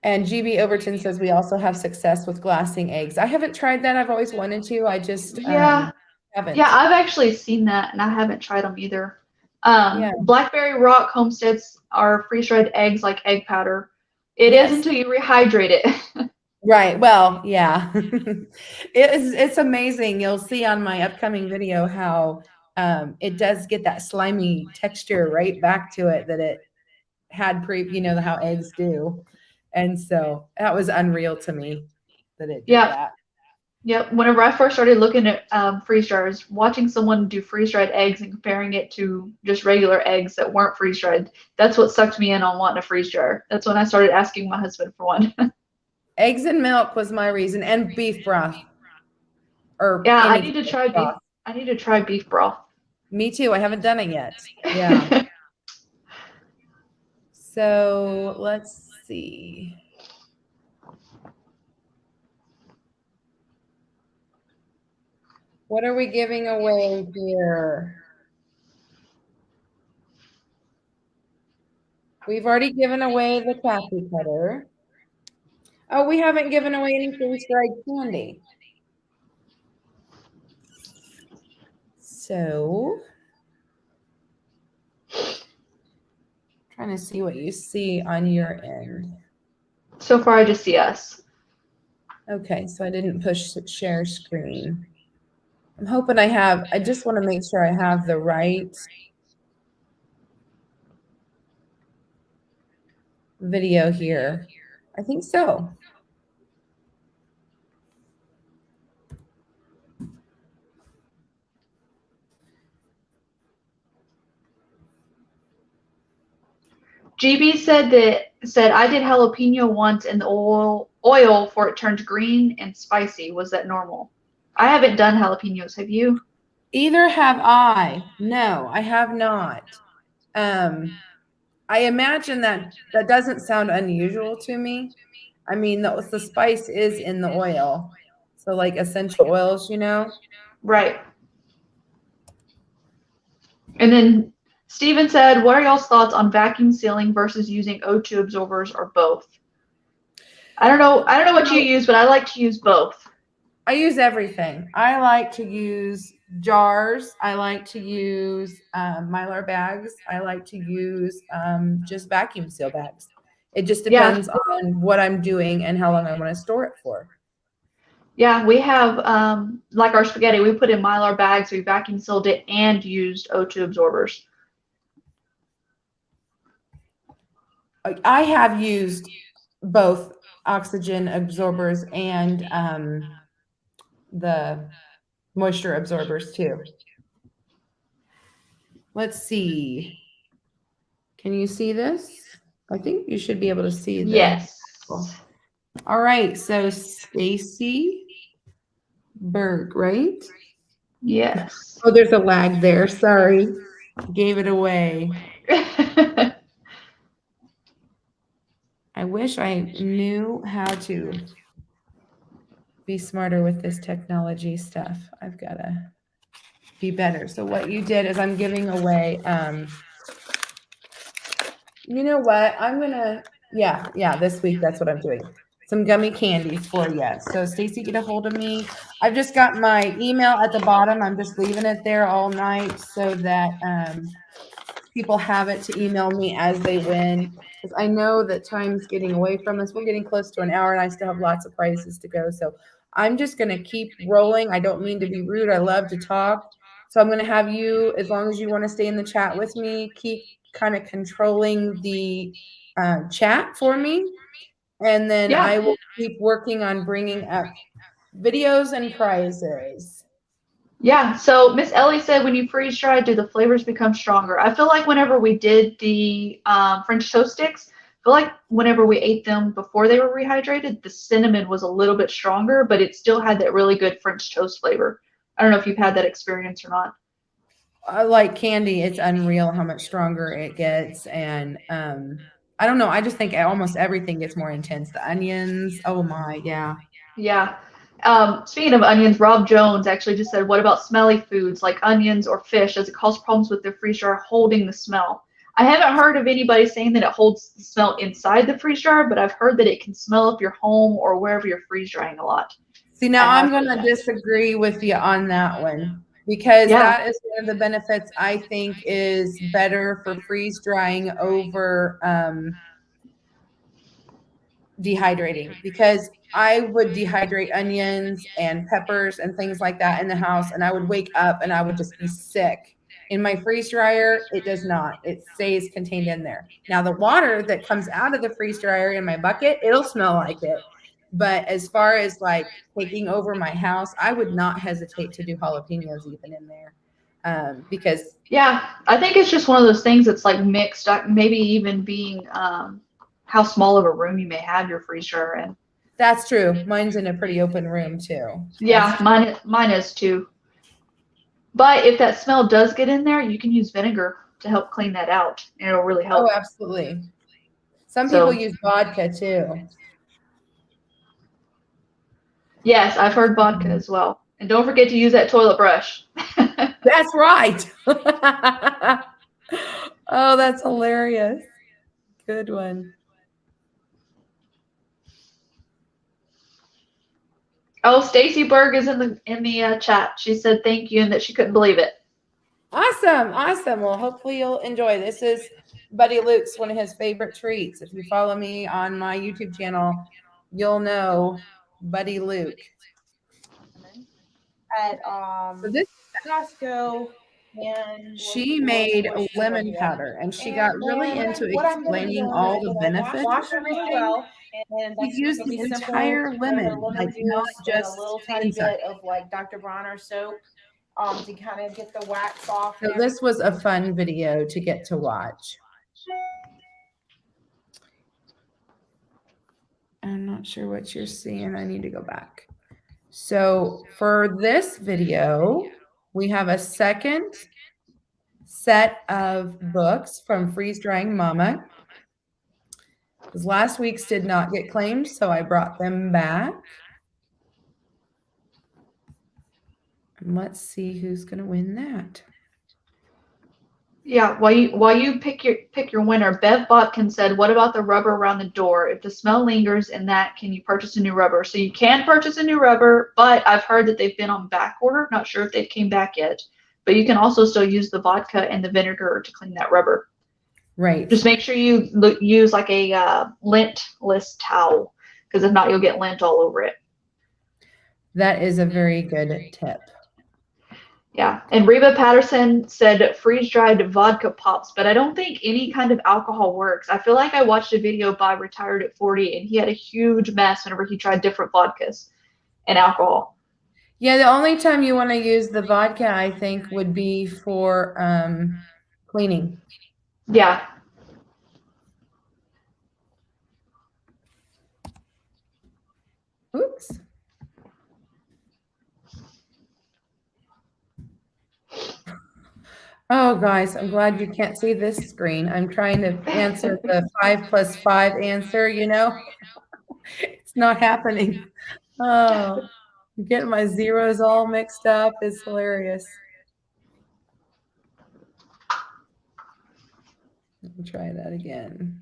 And GB Overton says we also have success with glassing eggs. I haven't tried that. I've always wanted to. I just haven't. Yeah, I've actually seen that, and I haven't tried them either. Yeah. Blackberry Rock Homesteads are freeze-dried eggs like egg powder. It is until you rehydrate it. Right. Well, yeah. It's amazing. You'll see on my upcoming video how it does get that slimy texture right back to it that it had how eggs do. And so that was unreal to me that it did that. Yep. Whenever I first started looking at freeze jars, watching someone do freeze-dried eggs and comparing it to just regular eggs that weren't freeze-dried, that's what sucked me in on wanting a freeze jar. That's when I started asking my husband for one. Eggs and milk was my reason, and beef broth. I need to try beef. I need to try beef broth. Me too. I haven't done it yet. Yeah. So let's see. What are we giving away here? We've already given away the coffee cutter. Oh, we haven't given away any freeze-dried candy. So, trying to see what you see on your end. So far, I just see us. Okay, so I didn't push share screen. I'm hoping I just want to make sure I have the right video here. I think so. GB said I did jalapeno once in the oil for it turned green and spicy. Was that normal? I haven't done jalapenos. Have you? Either have I. No, I have not. I imagine that doesn't sound unusual to me. I mean, the spice is in the oil. So like essential oils, you know? Right. And then Steven said, what are y'all's thoughts on vacuum sealing versus using O2 absorbers or both? I don't know what you use, but I like to use both. I use everything. I like to use jars. I like to use Mylar bags. I like to use just vacuum seal bags. It just depends on what I'm doing and how long I want to store it for. Yeah, we have, like our spaghetti, we put in Mylar bags, we vacuum sealed it and used O2 absorbers. I have used both oxygen absorbers and the moisture absorbers too. Let's see. Can you see this? I think you should be able to see this. Yes. All right. So Stacy Berg, right? Yes. Oh, there's a lag there. Sorry. Gave it away. I wish I knew how to be smarter with this technology stuff. I've got to be better. So what you did is I'm giving away, you know what? I'm going to, yeah, this week, that's what I'm doing. Some gummy candies for you. So Stacy, get a hold of me. I've just got my email at the bottom. I'm just leaving it there all night so that people have it to email me as they win. Because I know that time's getting away from us. We're getting close to an hour and I still have lots of prizes to go. So I'm just going to keep rolling. I don't mean to be rude. I love to talk. So I'm going to have you, as long as you want to stay in the chat with me, keep kind of controlling the chat for me. And then I will keep working on bringing up videos and prizes. Yeah, so Miss Ellie said when you freeze dry, do the flavors become stronger? I feel like whenever we did the French toast sticks, I feel like whenever we ate them before they were rehydrated, the cinnamon was a little bit stronger, but it still had that really good French toast flavor. I don't know if you've had that experience or not. Like candy, it's unreal how much stronger it gets. And I don't know. I just think almost everything gets more intense. The onions, oh my, yeah. Yeah. Speaking of onions, Rob Jones actually just said, what about smelly foods like onions or fish? Does it cause problems with the freeze dryer holding the smell? I haven't heard of anybody saying that it holds the smell inside the freeze dryer, but I've heard that it can smell up your home or wherever you're freeze drying a lot. See, now I'm going to disagree with you on that one because that is one of the benefits I think is better for freeze drying over dehydrating, because I would dehydrate onions and peppers and things like that in the house, and I would wake up and I would just be sick. In my freeze dryer, it does not. It stays contained in there. Now, the water that comes out of the freeze dryer in my bucket, it'll smell like it. But as far as like taking over my house, I would not hesitate to do jalapenos even in there, because I think it's just one of those things that's like mixed, maybe even being how small of a room you may have your freeze dryer in. That's true. Mine's in a pretty open room too. Yeah, mine is too. But if that smell does get in there, you can use vinegar to help clean that out, and it'll really help. Oh, absolutely. Some people use vodka too. Yes, I've heard vodka as well. And don't forget to use that toilet brush. That's right. Oh, that's hilarious. Good one. Oh, Stacy Berg is in the chat. She said thank you and that she couldn't believe it. Awesome. Awesome. Well, hopefully you'll enjoy. This is Buddy Luke's one of his favorite treats. If you follow me on my YouTube channel, you'll know Buddy Luke. At So this Costco, and she made a lemon powder, and she got really into explaining all the benefits. wash it really well, and We that's use gonna be the simple. entire lemon, Lemon like not juice, and just a little the tiny inside. bit of like Dr. Bronner soap, to kind of get the wax off. So this was a fun video to get to watch. I'm not sure what you're seeing. I need to go back. So for this video, we have a second set of books from Freeze Drying Mama. Because last week's did not get claimed, so I brought them back. And let's see who's going to win that. Yeah, while you pick your winner, Bev Botkin said, "What about the rubber around the door? If the smell lingers in that, can you purchase a new rubber?" So you can purchase a new rubber, but I've heard that they've been on back order. Not sure if they came back yet, but you can also still use the vodka and the vinegar to clean that rubber. Right. Just make sure you use like a lint-less towel, because if not, you'll get lint all over it. That is a very good tip. Yeah, and Reba Patterson said freeze-dried vodka pops, but I don't think any kind of alcohol works. I feel like I watched a video by Retired at 40, and he had a huge mess whenever he tried different vodkas and alcohol. Yeah, the only time you want to use the vodka, I think, would be for cleaning. Yeah. Oops. Oh, guys, I'm glad you can't see this screen. I'm trying to answer the 5+5 answer, you know. It's not happening. Oh, I'm getting my zeros all mixed up. It's hilarious. Let me try that again.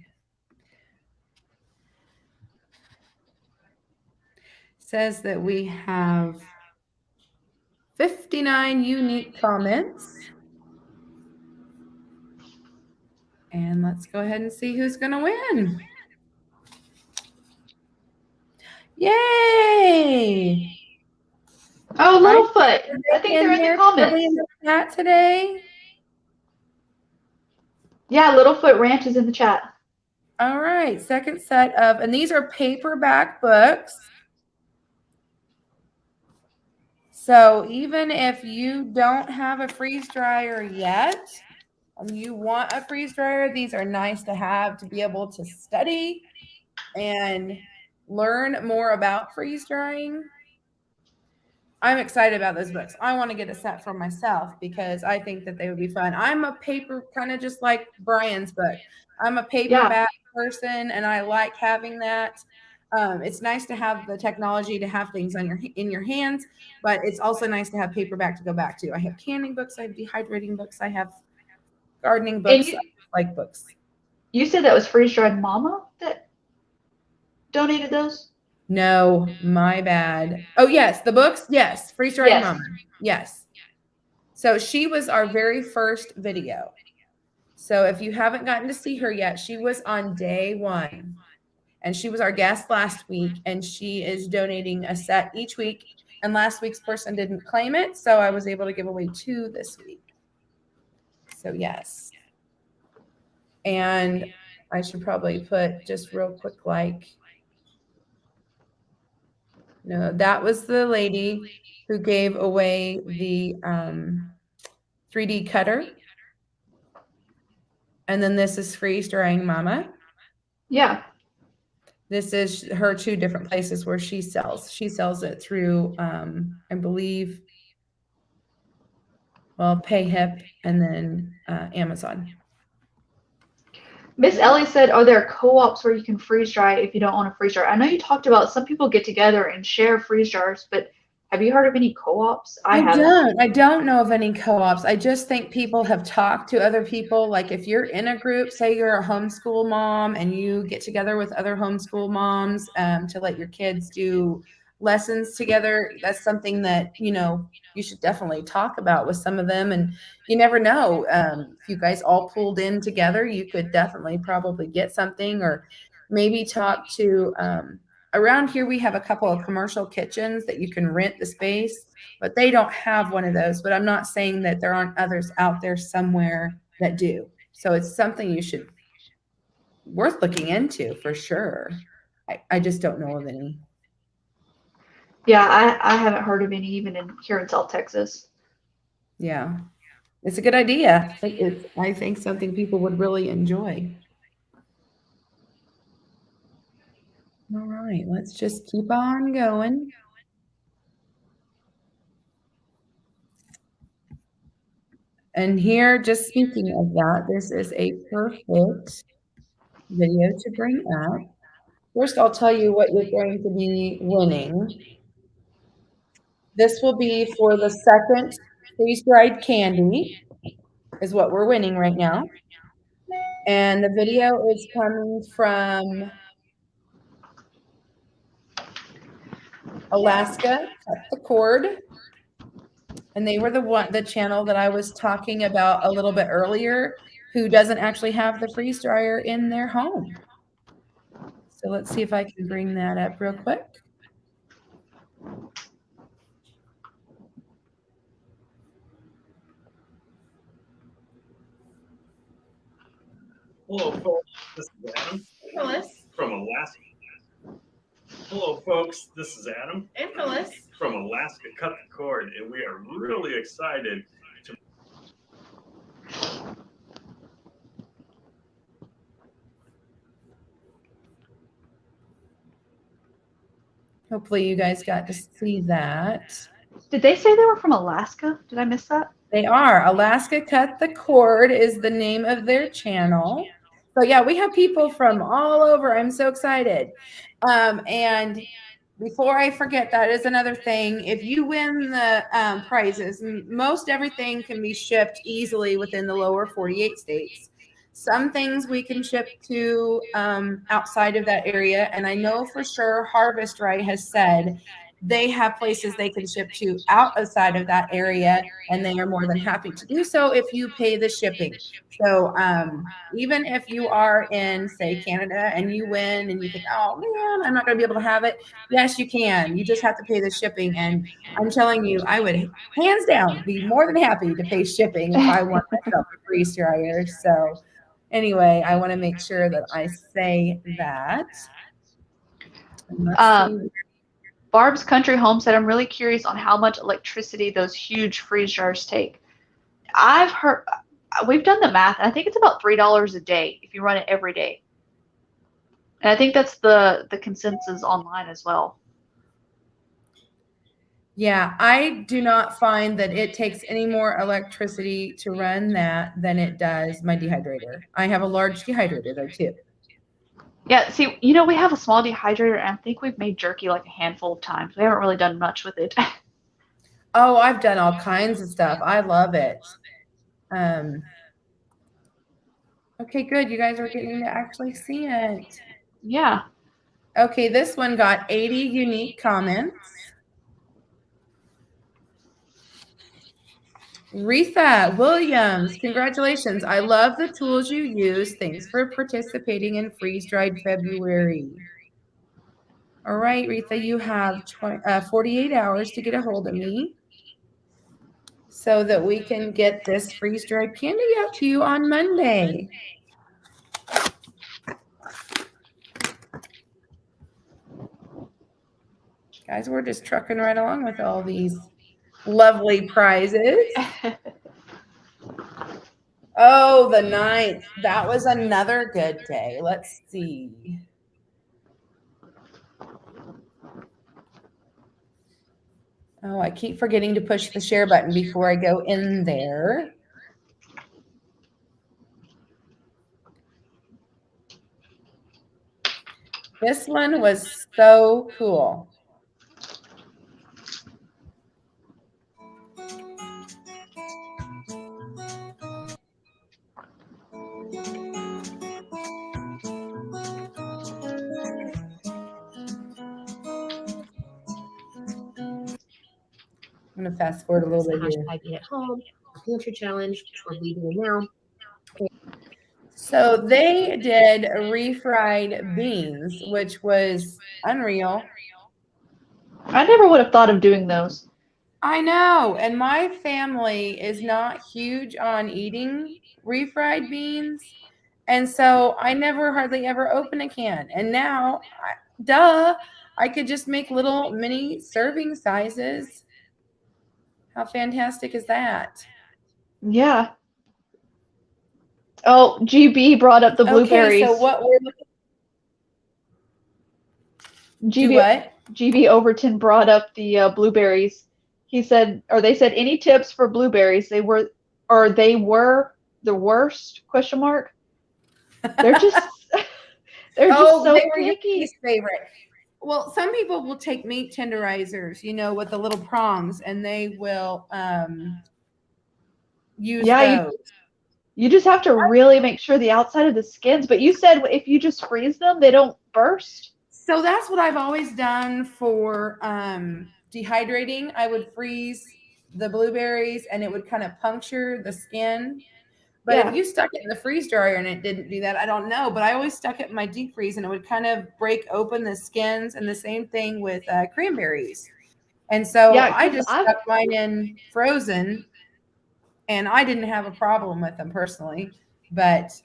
Says that we have 59 unique comments. And let's go ahead and see who's going to win. Yay! Oh, Littlefoot. I think they're in the comments. In the chat today. Yeah, Littlefoot Ranch is in the chat. All right, second set of, and these are paperback books. So even if you don't have a freeze dryer yet, and you want a freeze dryer, these are nice to have to be able to study and learn more about freeze drying. I'm excited about those books. I want to get a set for myself because I think that they would be fun. I'm a paper, kind of just like Brian's book. I'm a paperback person, and I like having that. It's nice to have the technology to have things on in your hands, but it's also nice to have paperback to go back to. I have canning books, I have dehydrating books, I have gardening books, like books. You said that was Freeze Dried Mama that donated those? No, my bad. Oh, yes, the books. Yes, Freeze Dried Mama. Yes. So she was our very first video. So if you haven't gotten to see her yet, she was on day 1. And she was our guest last week, and she is donating a set each week. And last week's person didn't claim it, so I was able to give away 2 this week. So yes. And I should probably put just real quick, like, no, that was the lady who gave away the 3D cutter. And then this is Freeze Drying Mama. Yeah. This is her 2 different places where she sells. She sells it through, I believe, well, PayHip and then Amazon. Miss Ellie said, are there co-ops where you can freeze dry if you don't want to freeze dry? I know you talked about some people get together and share freeze jars, but have you heard of any co-ops? I don't know of any co-ops. I just think people have talked to other people. Like if you're in a group, say you're a homeschool mom and you get together with other homeschool moms to let your kids do lessons together, that's something that, you know, you should definitely talk about with some of them. And you never know, if you guys all pulled in together, you could definitely probably get something, or maybe talk to, around here we have a couple of commercial kitchens that you can rent the space, but they don't have one of those. But I'm not saying that there aren't others out there somewhere that do. So it's something you should, worth looking into for sure. I just don't know of any. Yeah, I haven't heard of any even here in South Texas. Yeah, it's a good idea. I think something people would really enjoy. All right, let's just keep on going. And here, just speaking of that, this is a perfect video to bring up. First, I'll tell you what you're going to be winning. This will be for the second freeze-dried candy, is what we're winning right now. And the video is coming from Alaska, Cut the Cord. And they were the channel that I was talking about a little bit earlier, who doesn't actually have the freeze dryer in their home. So let's see if I can bring that up real quick. Hello, folks. This is Adam Phyllis. from Alaska. Hello, folks. This is Adam And Phyllis. from Alaska Cut the Cord, and we are really excited to. Hopefully you guys got to see that. Did they say they were from Alaska? Did I miss that? They are. Alaska Cut the Cord is the name of their channel. So yeah, we have people from all over. I'm so excited. And before I forget, that is another thing. If you win the prizes, most everything can be shipped easily within the lower 48 states. Some things we can ship to outside of that area. And I know for sure Harvest Right has said they have places they can ship to outside of that area, and they are more than happy to do so if you pay the shipping. So even if you are in, say, Canada and you win and you think, oh man, I'm not going to be able to have it. Yes, you can. You just have to pay the shipping. And I'm telling you, I would hands down be more than happy to pay shipping if I want myself a freeze dryer. So anyway, I want to make sure that I say that. Barb's Country Home said, I'm really curious on how much electricity those huge freeze jars take. I've heard, we've done the math, and I think it's about $3 a day if you run it every day. And I think that's the consensus online as well. Yeah, I do not find that it takes any more electricity to run that than it does my dehydrator. I have a large dehydrator though too. Yeah, see, you know, we have a small dehydrator, and I think we've made jerky like a handful of times. We haven't really done much with it. Oh, I've done all kinds of stuff. I love it. Okay, good. You guys are getting to actually see it. Yeah. Okay, this one got 80 unique comments. Retha Williams, congratulations. I love the tools you use. Thanks for participating in Freeze Dried February. All right, Retha, you have 48 hours to get a hold of me so that we can get this freeze dried candy out to you on Monday. Guys, we're just trucking right along with all these lovely prizes. Oh, the 9th. That was another good day. Let's see. Oh, I keep forgetting to push the share button before I go in there. This one was so cool. I'm going to fast forward a little bit here. Hashtag Eat at Home, pantry challenge, which we're leading now. So they did refried beans, which was unreal. I never would have thought of doing those. I know. And my family is not huge on eating refried beans. And so I never hardly ever open a can. And now, I could just make little mini serving sizes. How fantastic is that? Yeah. Oh, GB brought up the blueberries. Okay, so what we're looking GB, what? GB Overton brought up the blueberries. He said, or they said, any tips for blueberries? They were the worst? Question mark. They're just they're just so they were your picky. least favorite. Well, some people will take meat tenderizers, with the little prongs, and they will use those. You just have to really make sure the outside of the skins. But you said if you just freeze them, they don't burst. So that's what I've always done for dehydrating. I would freeze the blueberries, and it would kind of puncture the skin. But if you stuck it in the freeze dryer and it didn't do that, I don't know. But I always stuck it in my deep freeze, and it would kind of break open the skins. And the same thing with cranberries. And so I just stuck mine in frozen, and I didn't have a problem with them personally. But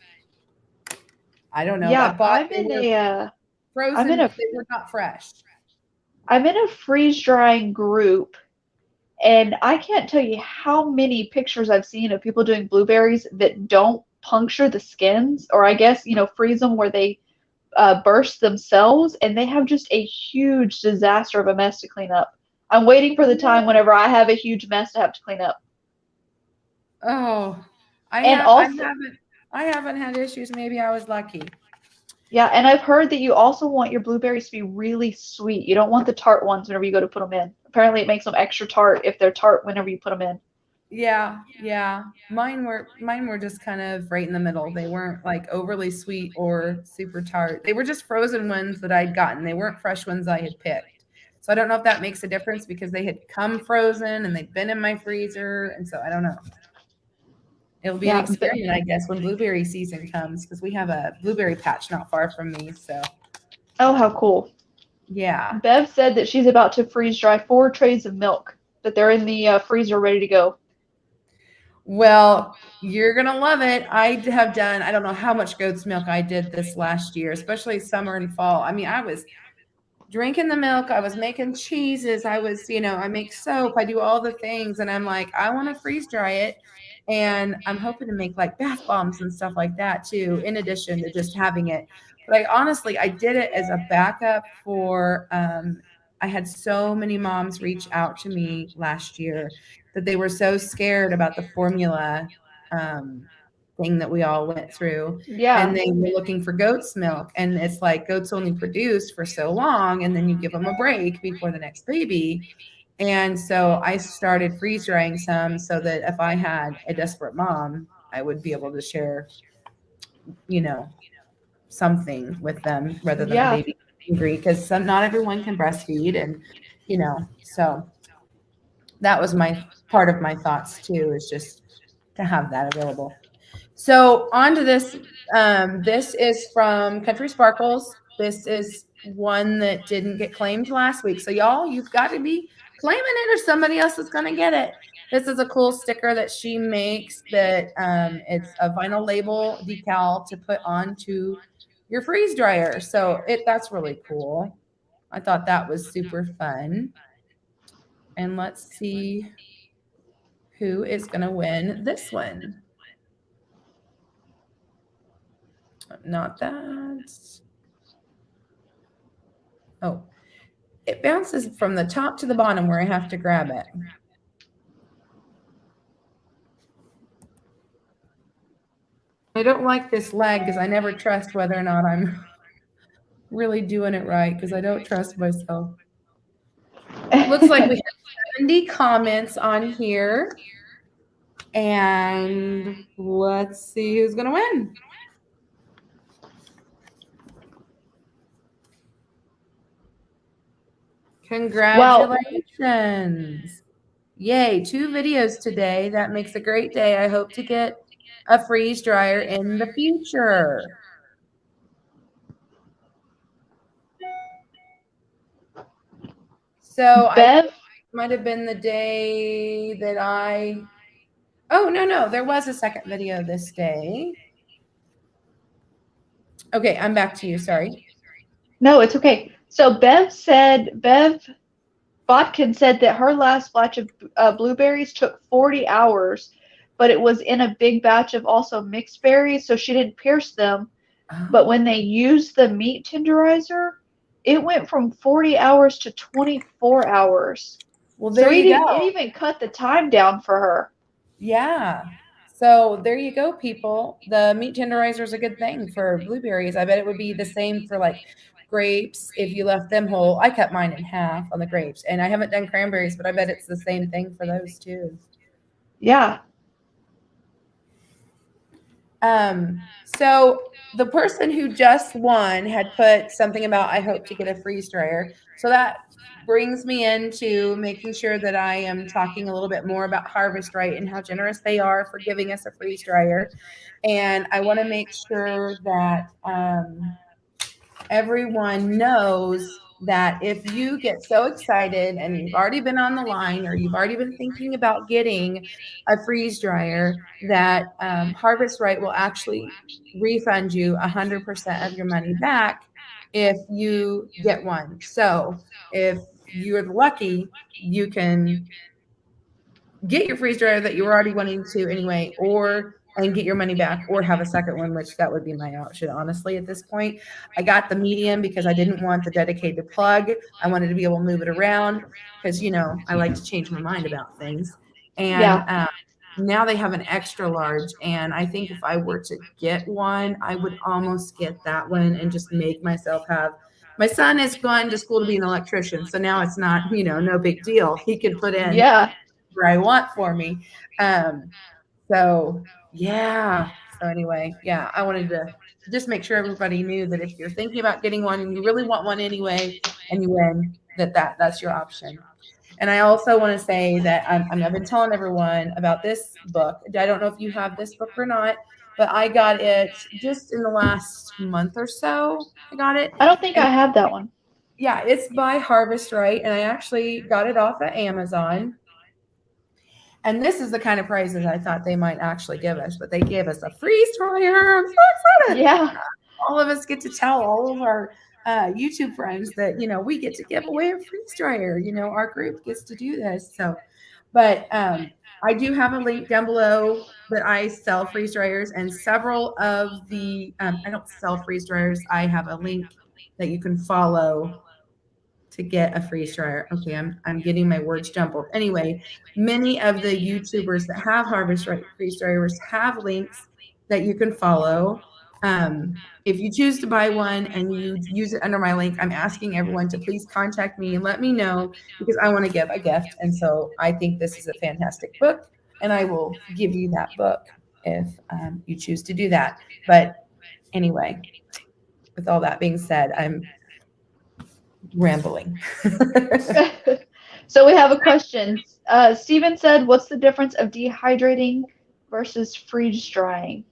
I don't know. Yeah, frozen. They were not fresh. I'm in a freeze drying group, and I can't tell you how many pictures I've seen of people doing blueberries that don't puncture the skins, or I guess, freeze them where they burst themselves, and they have just a huge disaster of a mess to clean up. I'm waiting for the time whenever I have a huge mess to have to clean up. Oh, I haven't had issues. Maybe I was lucky. Yeah, and I've heard that you also want your blueberries to be really sweet. You don't want the tart ones whenever you go to put them in. Apparently, it makes them extra tart if they're tart whenever you put them in. Yeah. Mine were just kind of right in the middle. They weren't like overly sweet or super tart. They were just frozen ones that I'd gotten. They weren't fresh ones I had picked. So I don't know if that makes a difference because they had come frozen and they'd been in my freezer. And so I don't know. It'll be an experiment, I guess, when blueberry season comes, because we have a blueberry patch not far from me. So. Oh, how cool. Yeah. Bev said that she's about to freeze dry 4 trays of milk, that they're in the freezer ready to go. Well, you're going to love it. I don't know how much goat's milk I did this last year, especially summer and fall. I mean, I was drinking the milk. I was making cheeses. I was, I make soap. I do all the things. And I'm like, I want to freeze dry it. And I'm hoping to make like bath bombs and stuff like that too, in addition to just having it. But I did it as a backup for, I had so many moms reach out to me last year that they were so scared about the formula thing that we all went through. Yeah. And they were looking for goat's milk. And it's like goats only produce for so long, and then you give them a break before the next baby. And so I started freeze drying some so that if I had a desperate mom, I would be able to share, something with them rather than a baby hungry, because not everyone can breastfeed. And, so that was my part of my thoughts too, is just to have that available. So on to this. This is from Country Sparkles. This is one that didn't get claimed last week. So y'all, you've got to be claiming it or somebody else is going to get it. This is a cool sticker that she makes that it's a vinyl label decal to put onto your freeze dryer. So that's really cool. I thought that was super fun. And let's see who is going to win this one. Not that. Oh, it bounces from the top to the bottom where I have to grab it. I don't like this leg because I never trust whether or not I'm really doing it right, because I don't trust myself. Looks like we have 70 comments on here. And let's see who's going to win. Congratulations. Wow. Yay, 2 videos today. That makes a great day. I hope to get a freeze dryer in the future. So I Bev, might have been the day that oh, no, there was a second video this day. Okay, I'm back to you. Sorry. no, it's okay. So Bev Botkin said that her last batch of blueberries took 40 hours, but it was in a big batch of also mixed berries, so she didn't pierce them. But when they used the meat tenderizer, it went from 40 hours to 24 hours. Well, So there you go. it even cut the time down for her. Yeah. So there you go, people. The meat tenderizer is a good thing for blueberries. I bet it would be the same for like grapes if you left them whole. I cut mine in half on the grapes, and I haven't done cranberries, but I bet it's the same thing for those too. Yeah. So the person who just won had put something about, I hope to get a freeze dryer. So that brings me into making sure that I am talking a little bit more about Harvest Right and how generous they are for giving us a freeze dryer. And I want to make sure that everyone knows that if you get so excited and you've already been on the line or you've already been thinking about getting a freeze dryer, that Harvest Right will actually refund you 100% of your money back if you get one. So if you're lucky, you can get your freeze dryer that you were already wanting to anyway, and get your money back, or have a second one, which that would be my option, honestly, at this point. I got the medium because I didn't want the dedicated plug. I wanted to be able to move it around because, I like to change my mind about things. And now they have an extra large, and I think if I were to get one, I would almost get that one and just make myself have. My son is going to school to be an electrician, so now it's not, no big deal. He can put in where I want for me. So yeah. So anyway, yeah, I wanted to just make sure everybody knew that if you're thinking about getting one and you really want one anyway, and you win, that's your option. And I also want to say that I've been telling everyone about this book. I don't know if you have this book or not, but I got it just in the last month or so. I got it. I don't think I have that one. Yeah, it's by Harvest Right, and I actually got it off of Amazon. And this is the kind of prizes I thought they might actually give us, but they gave us a freeze dryer. I'm so excited. Yeah. All of us get to tell all of our YouTube friends that, we get to give away a freeze dryer. Our group gets to do this. So, but I do have a link down below that I sell freeze dryers, and several of the, I don't sell freeze dryers. I have a link that you can follow to get a freeze dryer. Okay, I'm getting my words jumbled. Anyway, many of the YouTubers that have Harvest Right freeze dryers have links that you can follow. If you choose to buy one and you use it under my link, I'm asking everyone to please contact me and let me know, because I want to give a gift. And so I think this is a fantastic book, and I will give you that book if you choose to do that. But anyway, with all that being said, I'm rambling. So we have a question. Steven said, what's the difference of dehydrating versus freeze drying?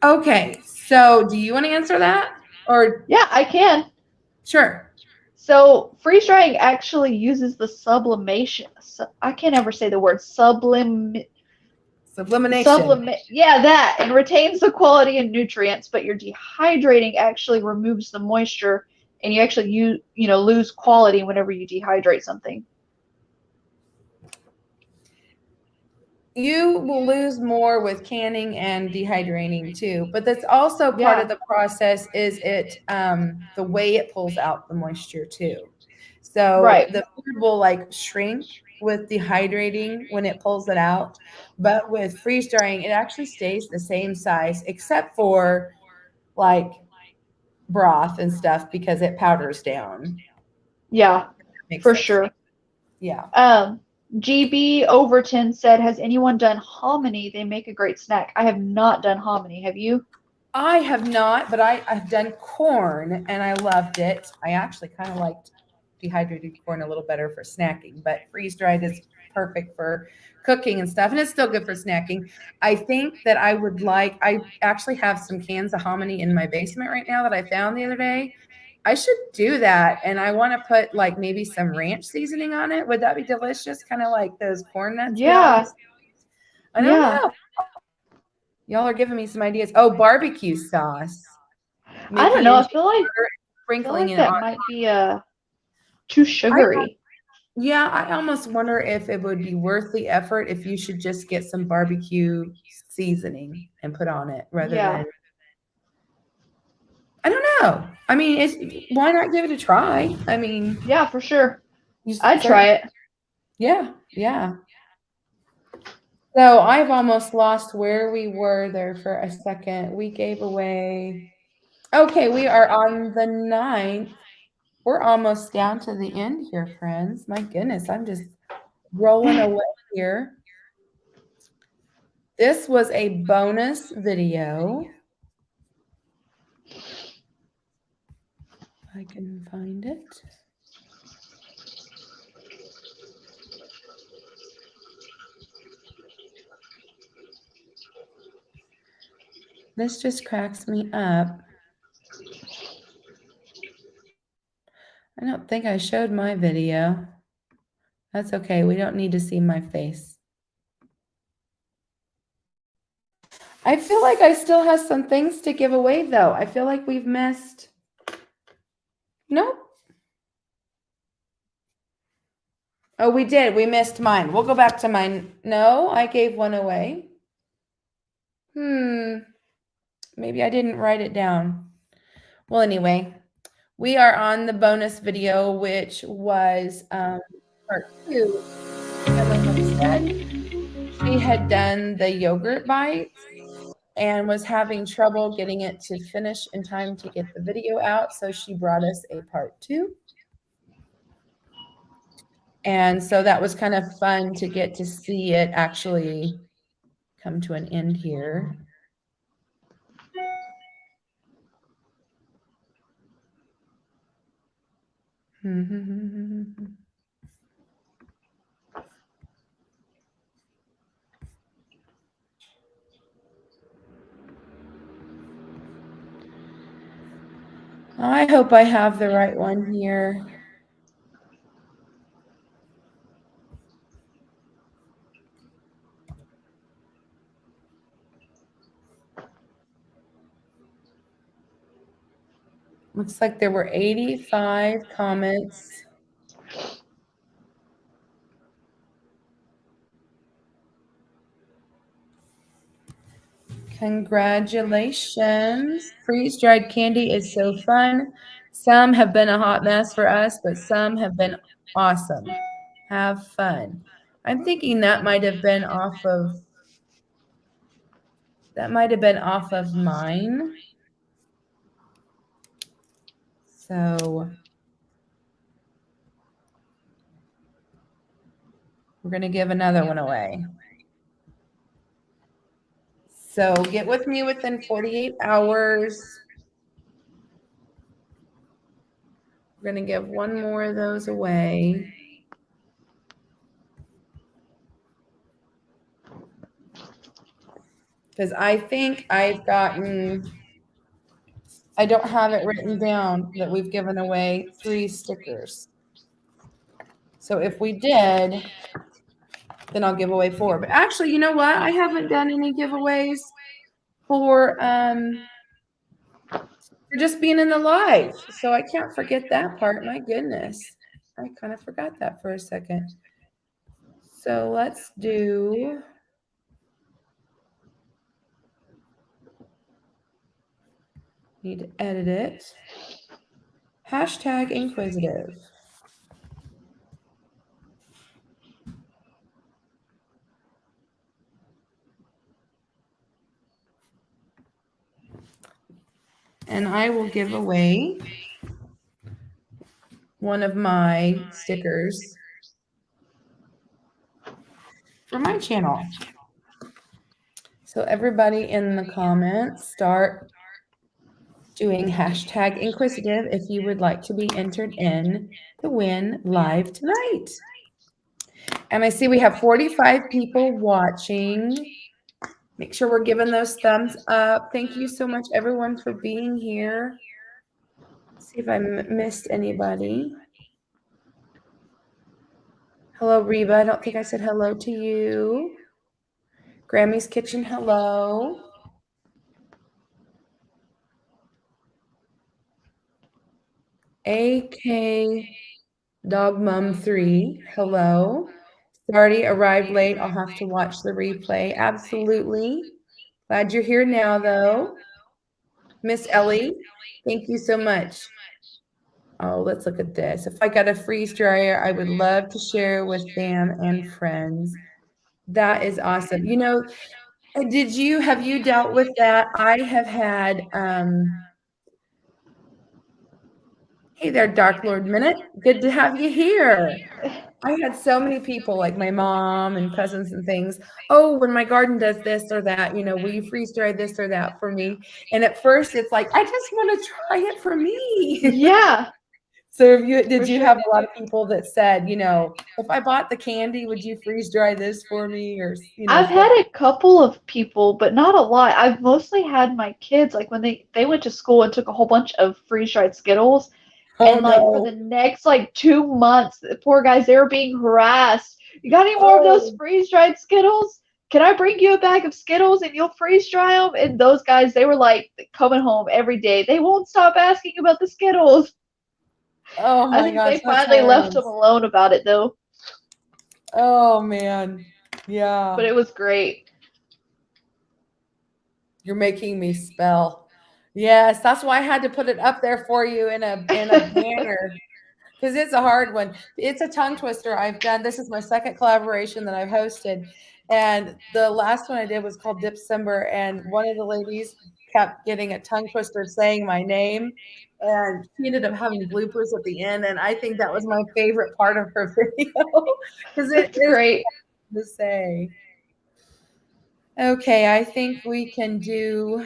Okay, so do you want to answer that? Or Yeah, I can. sure. So freeze drying actually uses the sublimation. I can't ever say the word Sublimation. Yeah, that, and retains the quality and nutrients, but your dehydrating actually removes the moisture, and you actually lose quality whenever you dehydrate something. You will lose more with canning and dehydrating too, but that's also part of the process. Is it the way it pulls out the moisture too? So the food will like shrink with dehydrating when it pulls it out, but with freeze drying, it actually stays the same size, except for like broth and stuff, because it powders down. Yeah, for sure. Yeah. GB Overton said, has anyone done hominy? They make a great snack. I have not done hominy. Have you? I have not, but I've done corn and I loved it. I actually kind of liked dehydrated corn a little better for snacking, but freeze dried is perfect for cooking and stuff. And it's still good for snacking. I think that I actually have some cans of hominy in my basement right now that I found the other day. I should do that. And I want to put like maybe some ranch seasoning on it. Would that be delicious? Kind of like those corn nuts. Yeah. I don't know. Y'all are giving me some ideas. Oh, barbecue sauce. I don't know. I feel like sprinkling it that on. might be too sugary. Yeah, I almost wonder if it would be worth the effort if you should just get some barbecue seasoning and put on it rather than. I don't know. I mean, why not give it a try? I mean, yeah, for sure. I'd try it. Yeah, yeah. So I've almost lost where we were there for a second. We gave away. Okay, we are on the 9th. We're almost down to the end here, friends. My goodness, I'm just rolling away here. This was a bonus video. I can find it. This just cracks me up. I don't think I showed my video. That's okay. We don't need to see my face. I feel like I still have some things to give away, though. I feel like we've missed. Nope. Oh, we did. We missed mine. We'll go back to mine. No, I gave one away. Maybe I didn't write it down. Well, anyway, we are on the bonus video, which was part 2. Emily said she had done the yogurt bites and was having trouble getting it to finish in time to get the video out. So she brought us a part 2. And so that was kind of fun to get to see it actually come to an end here. I hope I have the right one here. Looks like there were 85 comments. Congratulations. Freeze-dried candy is so fun. Some have been a hot mess for us, but some have been awesome. Have fun. I'm thinking that might have been off of mine. So we're going to give another one away. So get with me within 48 hours. We're going to give one more of those away. Because I think I've gotten, I don't have it written down that we've given away 3 stickers. So if we did, then I'll give away 4. But actually, you know what? I haven't done any giveaways for just being in the live. So I can't forget that part. My goodness. I kind of forgot that for a second. So let's do. Need to edit it. Hashtag Inquisitive. And I will give away one of my stickers for my channel. So everybody in the comments, start doing hashtag Inquisitive if you would like to be entered in to win live tonight. And I see we have 45 people watching. Make sure we're giving those thumbs up. Thank you so much, everyone, for being here. Let's see if I missed anybody. Hello, Reba. I don't think I said hello to you. Grammy's Kitchen, hello. AK Dog Mom 3, hello. Sardi arrived late. I'll have to watch the replay. Absolutely. Glad you're here now, though. Miss Ellie, thank you so much. Oh, let's look at this. If I got a freeze dryer, I would love to share with fam and friends. That is awesome. You know, have you dealt with that? I have had, hey there, Dark Lord Minute. Good to have you here. I had so many people, like my mom and cousins and things. Oh, when my garden does this or that, you know, will you freeze dry this or that for me? And at first it's like, I just want to try it for me. Yeah. So did you sure. have a lot of people that said, you know, if I bought the candy, would you freeze dry this for me? Or, you know, I've had a couple of people, but not a lot. I've mostly had my kids, like when they went to school and took a whole bunch of freeze-dried Skittles. oh, And like for no. the next like 2 months, the poor guys, they were being harassed. You got any more of those freeze-dried Skittles? Can I bring you a bag of Skittles and you'll freeze dry them? And those guys, they were like coming home every day. They won't stop asking about the Skittles. Oh I my think gosh, they that's finally left them hilarious. alone about it though. Oh man, yeah. But it was great. You're making me spell. Yes, that's why I had to put it up there for you in a banner, because it's a hard one. It's a tongue twister I've done. This is my second collaboration that I've hosted, and the last one I did was called Dipsember, and one of the ladies kept getting a tongue twister saying my name, and she ended up having bloopers at the end, and I think that was my favorite part of her video because it That's is great. to say. Okay, I think we can do.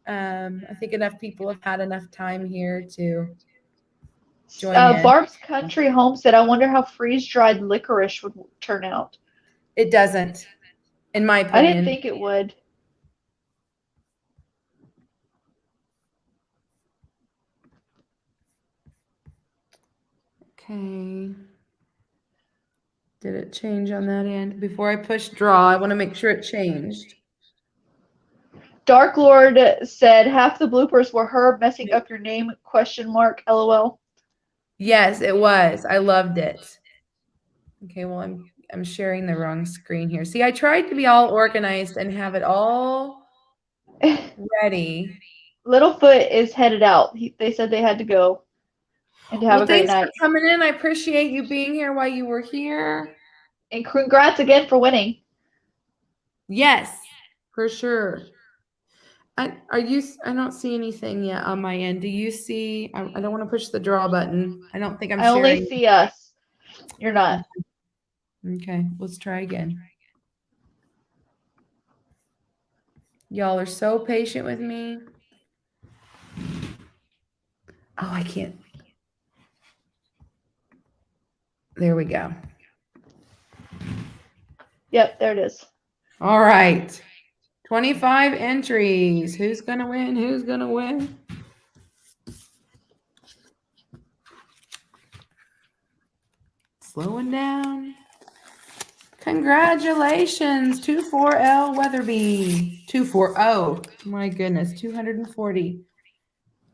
I think enough people have had enough time here to join in. Barb's Country Home said, I wonder how freeze-dried licorice would turn out. It doesn't, in my I opinion. didn't think it would. Okay. Did it change on that end? Before I push draw, I want to make sure it changed. Dark Lord said half the bloopers were her messing up your name, ? LOL. Yes, it was. I loved it. Okay, well, I'm sharing the wrong screen here. See, I tried to be all organized and have it all ready. Littlefoot is headed out. They said they had to go. And to have a great Thanks night. for coming in. I appreciate you being here while you were here. And congrats again for winning. Yes, for sure. I don't see anything yet on my end. Do you see? I don't want to push the draw button. I don't think I'm sharing. I only see us. You're not. Okay, let's try again. Y'all are so patient with me. Oh, I can't. There we go. Yep, there it is. All right. 25 entries. Who's going to win? Who's going to win? Slowing down. Congratulations, 24L Weatherby. 240. My goodness, 240.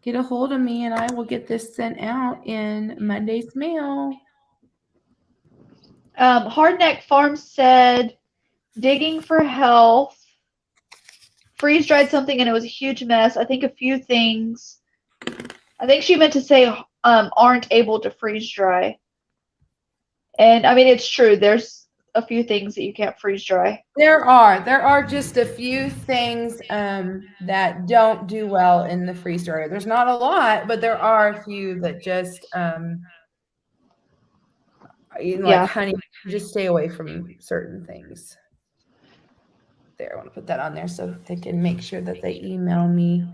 Get a hold of me and I will get this sent out in Monday's mail. Hardneck Farm said digging for health. Freeze dried something and it was a huge mess. I think a few things. I think she meant to say aren't able to freeze dry. And I mean, it's true. There's a few things that you can't freeze dry. There are just a few things that don't do well in the freeze dryer. There's not a lot, but there are a few that just like honey, just stay away from certain things. There, I want to put that on there so they can make sure that they email me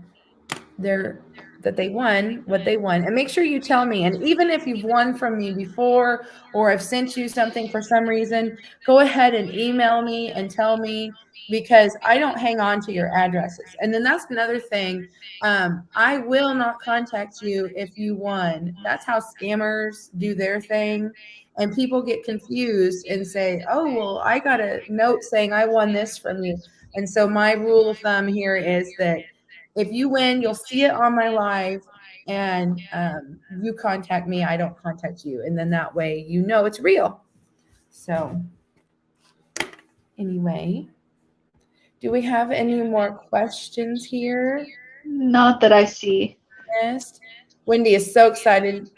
that they won what they won. And make sure you tell me. And even if you've won from me before, or I've sent you something for some reason, go ahead and email me and tell me, because I don't hang on to your addresses. And then that's another thing. I will not contact you if you won. That's how scammers do their thing. And people get confused and say, oh, well, I got a note saying I won this from you. And so my rule of thumb here is that if you win, you'll see it on my live, and you contact me. I don't contact you. And then that way, you know it's real. So anyway, do we have any more questions here? Not that I see. Yes. Wendy is so excited.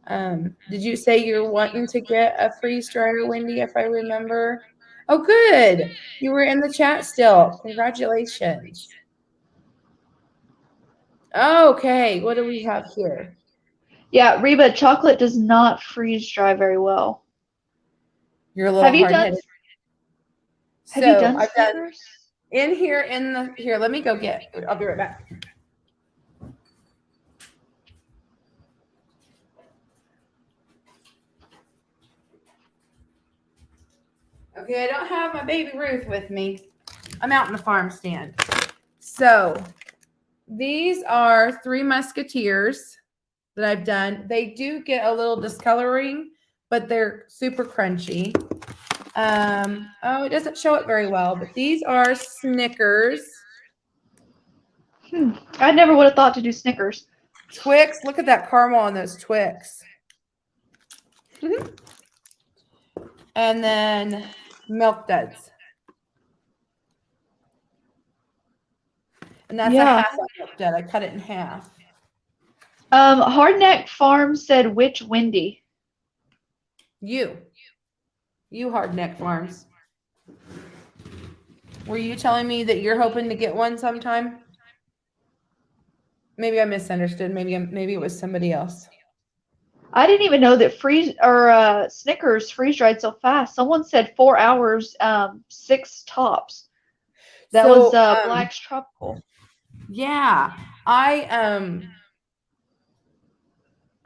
Did you say you're wanting to get a freeze dryer, Wendy, if I remember? Oh, good. You were in the chat still. Congratulations. Okay, what do we have here? Yeah, Reba, chocolate does not freeze dry very well. You're a little hard-headed. Have you So done I've done Snickers? in here here. Let me go get. I'll be right back. Okay, I don't have my baby Ruth with me. I'm out in the farm stand. So these are 3 Musketeers that I've done. They do get a little discoloring, but they're super crunchy. Oh, it doesn't show it very well, but these are Snickers. I never would have thought to do Snickers. Twix. Look at that caramel on those Twix. And then Milk Duds. And that's a half Milk Dud. I cut it in half. Hardneck Farm said which Wendy? You Hardneck Farms. Were you telling me that you're hoping to get one sometime? Maybe I misunderstood. Maybe it was somebody else. I didn't even know that Snickers freeze dried so fast. Someone said 4 hours, 6 tops. That was Black's Tropical. Yeah, I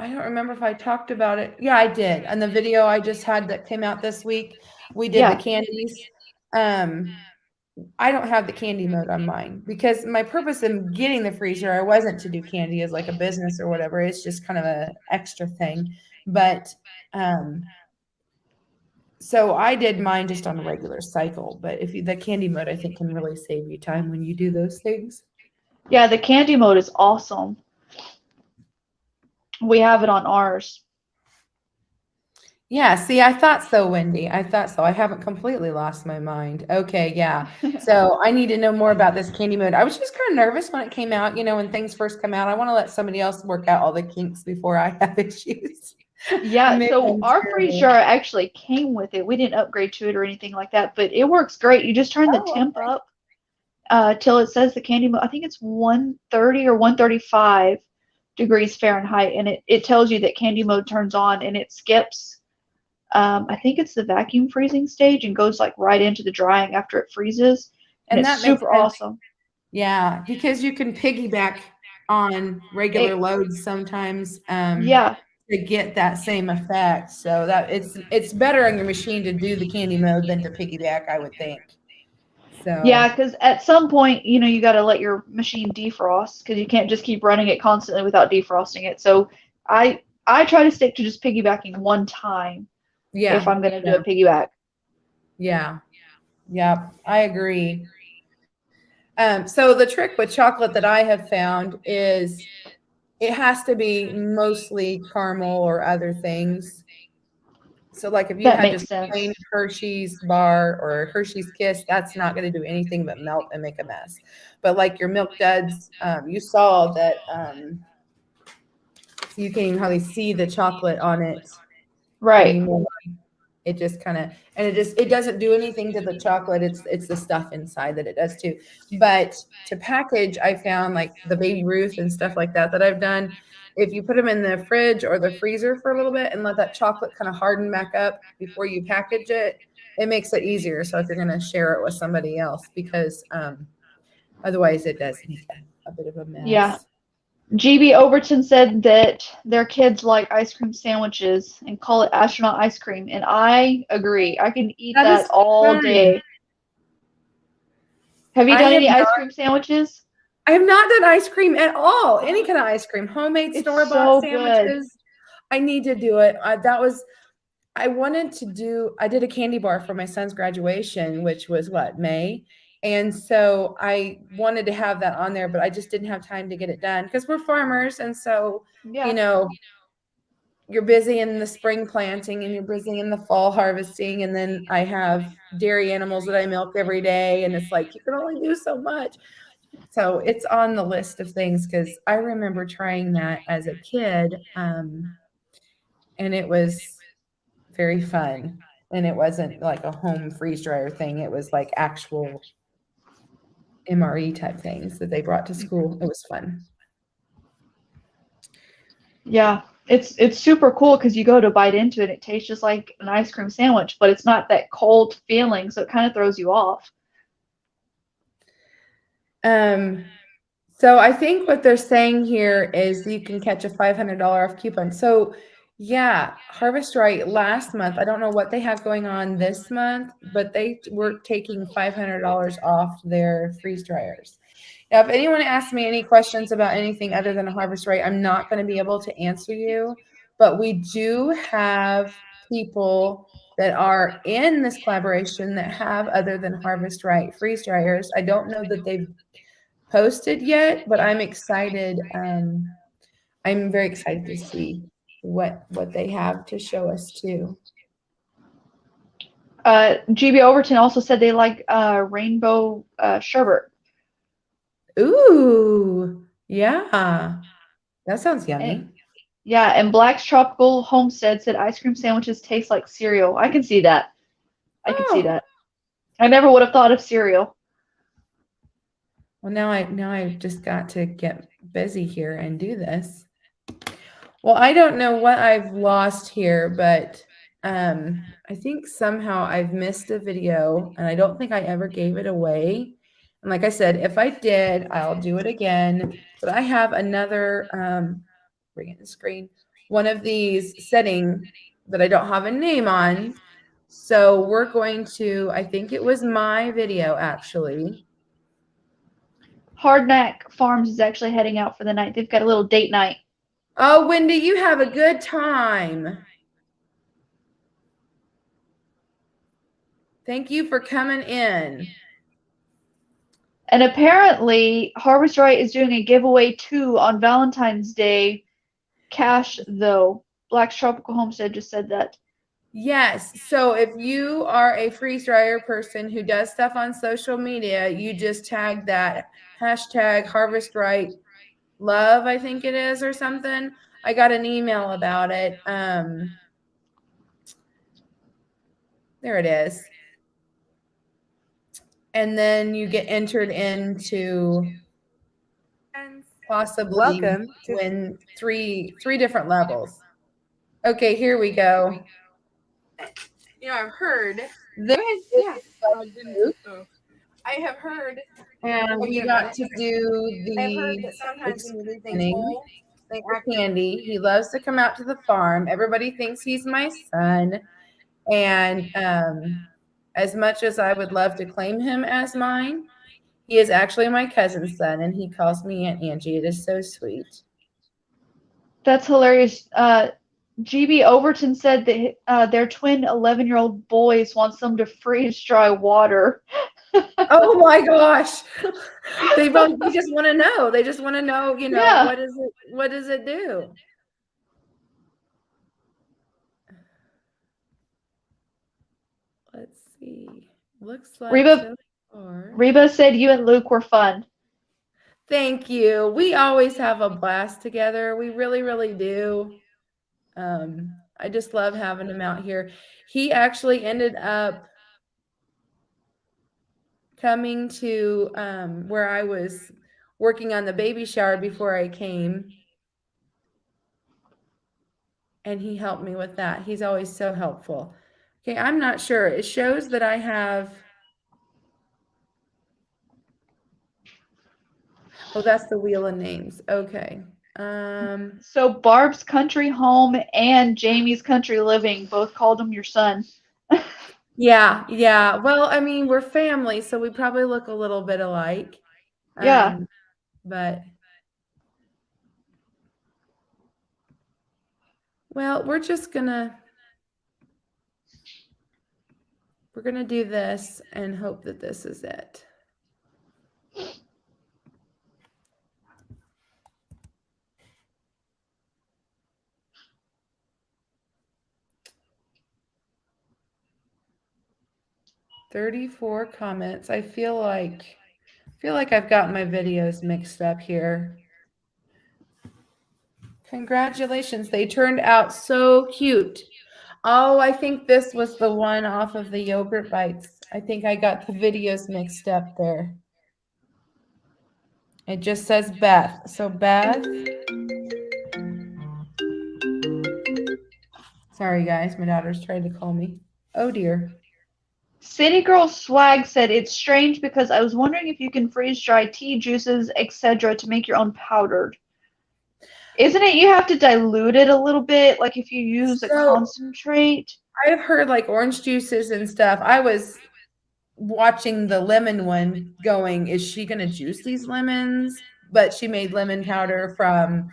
don't remember if I talked about it. Yeah, I did. And the video I just had that came out this week, we did the candies. I don't have the candy mode on mine because my purpose in getting the freezer, I wasn't to do candy as like a business or whatever. It's just kind of an extra thing. But so I did mine just on a regular cycle. But the candy mode, I think, can really save you time when you do those things. Yeah, the candy mode is awesome. We have it on ours. Yeah, see, I thought so, Wendy. I thought so. I haven't completely lost my mind. Okay, yeah. So I need to know more about this candy mode. I was just kind of nervous when it came out. You know, when things first come out, I want to let somebody else work out all the kinks before I have issues. Yeah, so our freeze jar actually came with it. We didn't upgrade to it or anything like that, but it works great. You just turn the temp up till it says the candy mode. I think it's 130 or 135 degrees Fahrenheit, and it tells you that candy mode turns on, and it skips. I think it's the vacuum freezing stage and goes like right into the drying after it freezes, and it's super awesome. Yeah, because you can piggyback on regular loads sometimes. To get that same effect. So that it's better on your machine to do the candy mode than to piggyback, I would think. So yeah, because at some point, you know, you got to let your machine defrost because you can't just keep running it constantly without defrosting it. So I try to stick to just piggybacking one time. Yeah. If I'm going to do a piggyback. Yeah. Yeah, I agree. So the trick with chocolate that I have found is it has to be mostly caramel or other things. So like if you had just plain Hershey's bar or Hershey's Kiss, that's not going to do anything but melt and make a mess. But like your Milk Duds, you saw that you can't even hardly see the chocolate on it. Right. Anymore. It just kind of, and it doesn't do anything to the chocolate. It's the stuff inside that it does too. But to package, I found like the Baby Ruth and stuff like that I've done. If you put them in the fridge or the freezer for a little bit and let that chocolate kind of harden back up before you package it, it makes it easier. So if you're going to share it with somebody else, because otherwise it does make a bit of a mess. Yeah. GB Overton said that their kids like ice cream sandwiches and call it astronaut ice cream, and I agree. I can eat That is that all fun. day. Have you I done have any not, ice cream sandwiches? I have not done ice cream at all. Any kind of ice cream, homemade It's store-bought so good. sandwiches. I need to do it. I wanted to do, I did a candy bar for my son's graduation, which was what, May? And so I wanted to have that on there, but I just didn't have time to get it done because we're farmers. And so, Yeah. you know, you're busy in the spring planting and you're busy in the fall harvesting. And then I have dairy animals that I milk every day. And it's like, you can only do so much. So it's on the list of things because I remember trying that as a kid. And it was very fun. And it wasn't like a home freeze dryer thing. It was like actual MRE type things that they brought to school. It was fun. Yeah. It's super cool because you go to bite into it, it tastes just like an ice cream sandwich, but it's not that cold feeling, so it kind of throws you off. So I think what they're saying here is you can catch a $500 off coupon. So yeah, Harvest Right last month, I don't know what they have going on this month, but they were taking $500 off their freeze dryers. Now, if anyone asks me any questions about anything other than a Harvest Right, I'm not going to be able to answer you, but we do have people that are in this collaboration that have other than Harvest Right freeze dryers. I don't know that they've posted yet, but I'm excited. I'm very excited to see what they have to show us too. GB Overton also said they like rainbow sherbet. Ooh, yeah, that sounds yummy. Yeah, and Black's Tropical Homestead said ice cream sandwiches taste like cereal. I can see that. I can see that. I never would have thought of cereal. Well, now I've just got to get busy here and do this. Well, I don't know what I've lost here, but I think somehow I've missed a video, and I don't think I ever gave it away. And like I said, if I did, I'll do it again. But I have another, bring it to the screen, one of these setting that I don't have a name on. So we're going to, I think it was my video actually. Hardneck Farms is actually heading out for the night. They've got a little date night. Oh, Wendy, you have a good time. Thank you for coming in. And apparently, Harvest Right is doing a giveaway too on Valentine's Day. Cash, though. Black's Tropical Homestead just said that. Yes. So if you are a freeze dryer person who does stuff on social media, you just tag that hashtag Harvest Right Love, I think it is, or something. I got an email about it. There it is. And then you get entered into possibly win three different levels. Okay, here we go. You know, I've heard. I have heard. And we got to do I've heard the that sometimes when you leave things explaining whole, they act Candy. He loves to come out to the farm. Everybody thinks he's my son. And as much as I would love to claim him as mine, he is actually my cousin's son, and he calls me Aunt Angie. It is so sweet. That's hilarious. GB Overton said that their twin 11-year-old boys wants them to freeze dry water. Oh my gosh. They just want to know. They just want to know, you know, Yeah. what does it do? Let's see. Looks like Reba said you and Luke were fun. Thank you. We always have a blast together. We really, really do. I just love having him out here. He actually ended up coming to where I was working on the baby shower before I came. And he helped me with that. He's always so helpful. Okay, I'm not sure. It shows that I have Oh, that's the wheel of names. Okay. So Barb's country home and Jamie's country living both called him your son. Yeah, yeah. Well, I mean, we're family, so we probably look a little bit alike. Yeah. But well, we're gonna do this and hope that this is it. "34 comments. I feel like I've got my videos mixed up here. Congratulations, they turned out so cute. Oh, I think this was the one off of the yogurt bites. I think I got the videos mixed up there. It just says Beth. So Beth. Sorry guys, my daughter's trying to call me. Oh dear. City Girl Swag said it's strange because I was wondering if you can freeze dry tea juices, etc. to make your own powdered. Isn't it you have to dilute it a little bit, like if you use a concentrate? I've heard like orange juices and stuff. I was watching the lemon one going, is she going to juice these lemons? But she made lemon powder from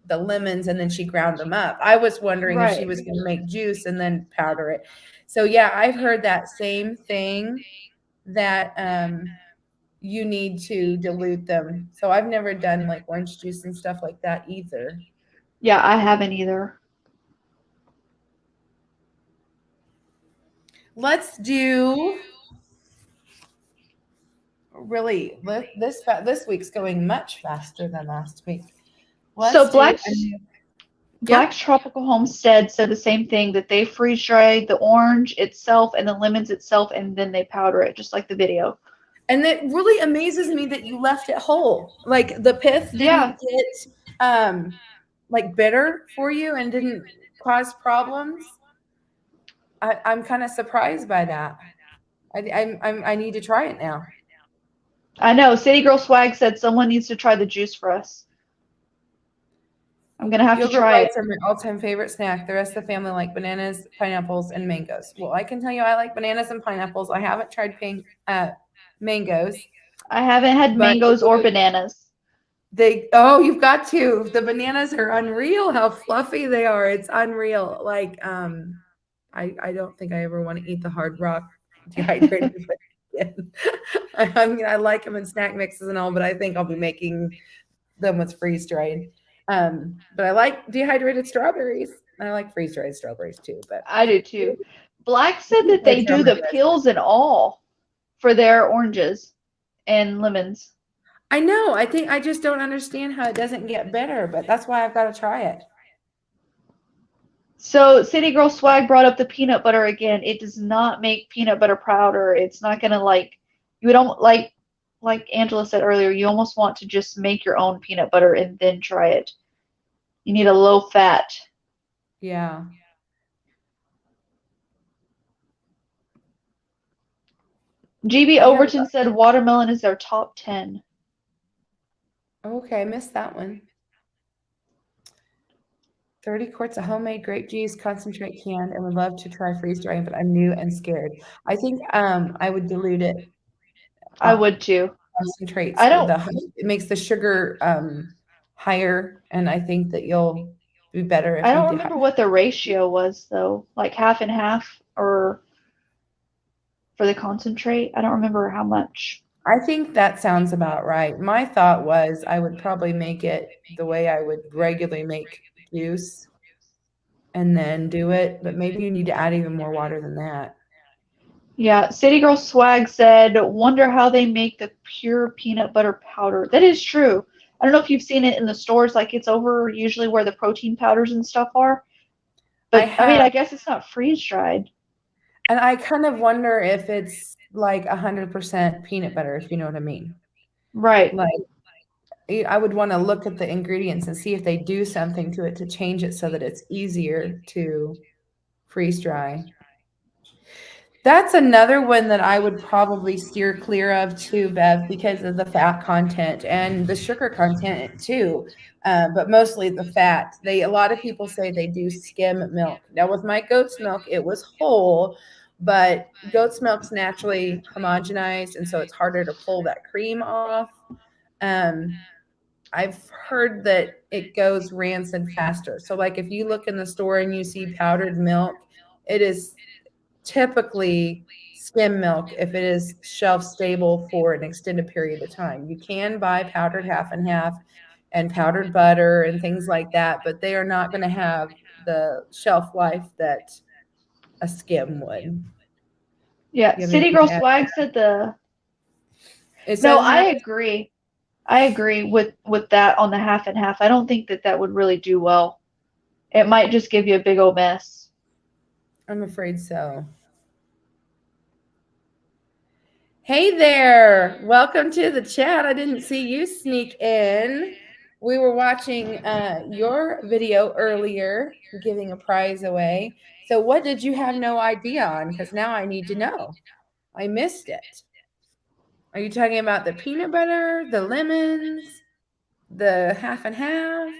the lemons and then she ground them up. I was wondering if she was going to make juice and then powder it. So yeah, I've heard that same thing, that you need to dilute them. So I've never done like orange juice and stuff like that either. Yeah, I haven't either. Let's do really this week's going much faster than last week. So Black's Tropical Homestead said the same thing, that they freeze dry the orange itself and the lemons itself, and then they powder it, just like the video. And it really amazes me that you left it whole. Like the pith didn't get like bitter for you and didn't cause problems. I'm kind of surprised by that. I need to try it now. I know. City Girl Swag said someone needs to try the juice for us. I'm gonna have to try it. Yogurt bites are my all-time favorite snack. The rest of the family like bananas, pineapples, and mangoes. Well, I can tell you I like bananas and pineapples. I haven't tried mangoes. I haven't had mangoes or bananas. You've got to. The bananas are unreal how fluffy they are. It's unreal. Like I don't think I ever want to eat the Hard Rock dehydrated again. I mean, I like them in snack mixes and all, but I think I'll be making them with freeze dried. But I like dehydrated strawberries. I like freeze dried strawberries too. But I do too. Black said that they do the peels and all for their oranges and lemons. I know. I just don't understand how it doesn't get better, but that's why I've got to try it. So City Girl Swag brought up the peanut butter again. It does not make peanut butter powder. It's not gonna you don't like Angela said earlier, you almost want to just make your own peanut butter and then try it. You need a low fat. Yeah. GB Overton said watermelon is their top 10. Okay, I missed that one. 30 quarts of homemade grape juice, concentrate canned, and would love to try freeze drying, but I'm new and scared. I think I would dilute it. I would too. Concentrates. It makes the sugar higher, and I think that you'll be better. I don't remember what the ratio was though, like half and half, or for the concentrate. I don't remember how much. I think that sounds about right. My thought was I would probably make it the way I would regularly make juice and then do it, but maybe you need to add even more water than that. Yeah, City Girl Swag said, wonder how they make the pure peanut butter powder. That is true. I don't know if you've seen it in the stores, like it's over usually where the protein powders and stuff are. But I mean, I guess it's not freeze dried. And I kind of wonder if it's like 100% peanut butter, if you know what I mean. Right. Like I would want to look at the ingredients and see if they do something to it to change it so that it's easier to freeze dry. That's another one that I would probably steer clear of too, Bev, because of the fat content and the sugar content too. But mostly the fat. A lot of people say they do skim milk. Now with my goat's milk, it was whole, but goat's milk's naturally homogenized, and so it's harder to pull that cream off. I've heard that it goes rancid faster. So like if you look in the store and you see powdered milk, it is typically skim milk if it is shelf stable for an extended period of time. You can buy powdered half and half and powdered butter and things like that, but they are not going to have the shelf life that a skim would. Yeah, You have City anything Girl to add? Swag said the. It No, says I agree. I agree with that on the half and half. I don't think that would really do well. It might just give you a big old mess. I'm afraid so. Hey there, welcome to the chat. I didn't see you sneak in. We were watching your video earlier, giving a prize away. So what did you have no idea on? Because now I need to know. I missed it. Are you talking about the peanut butter, the lemons, the half and half?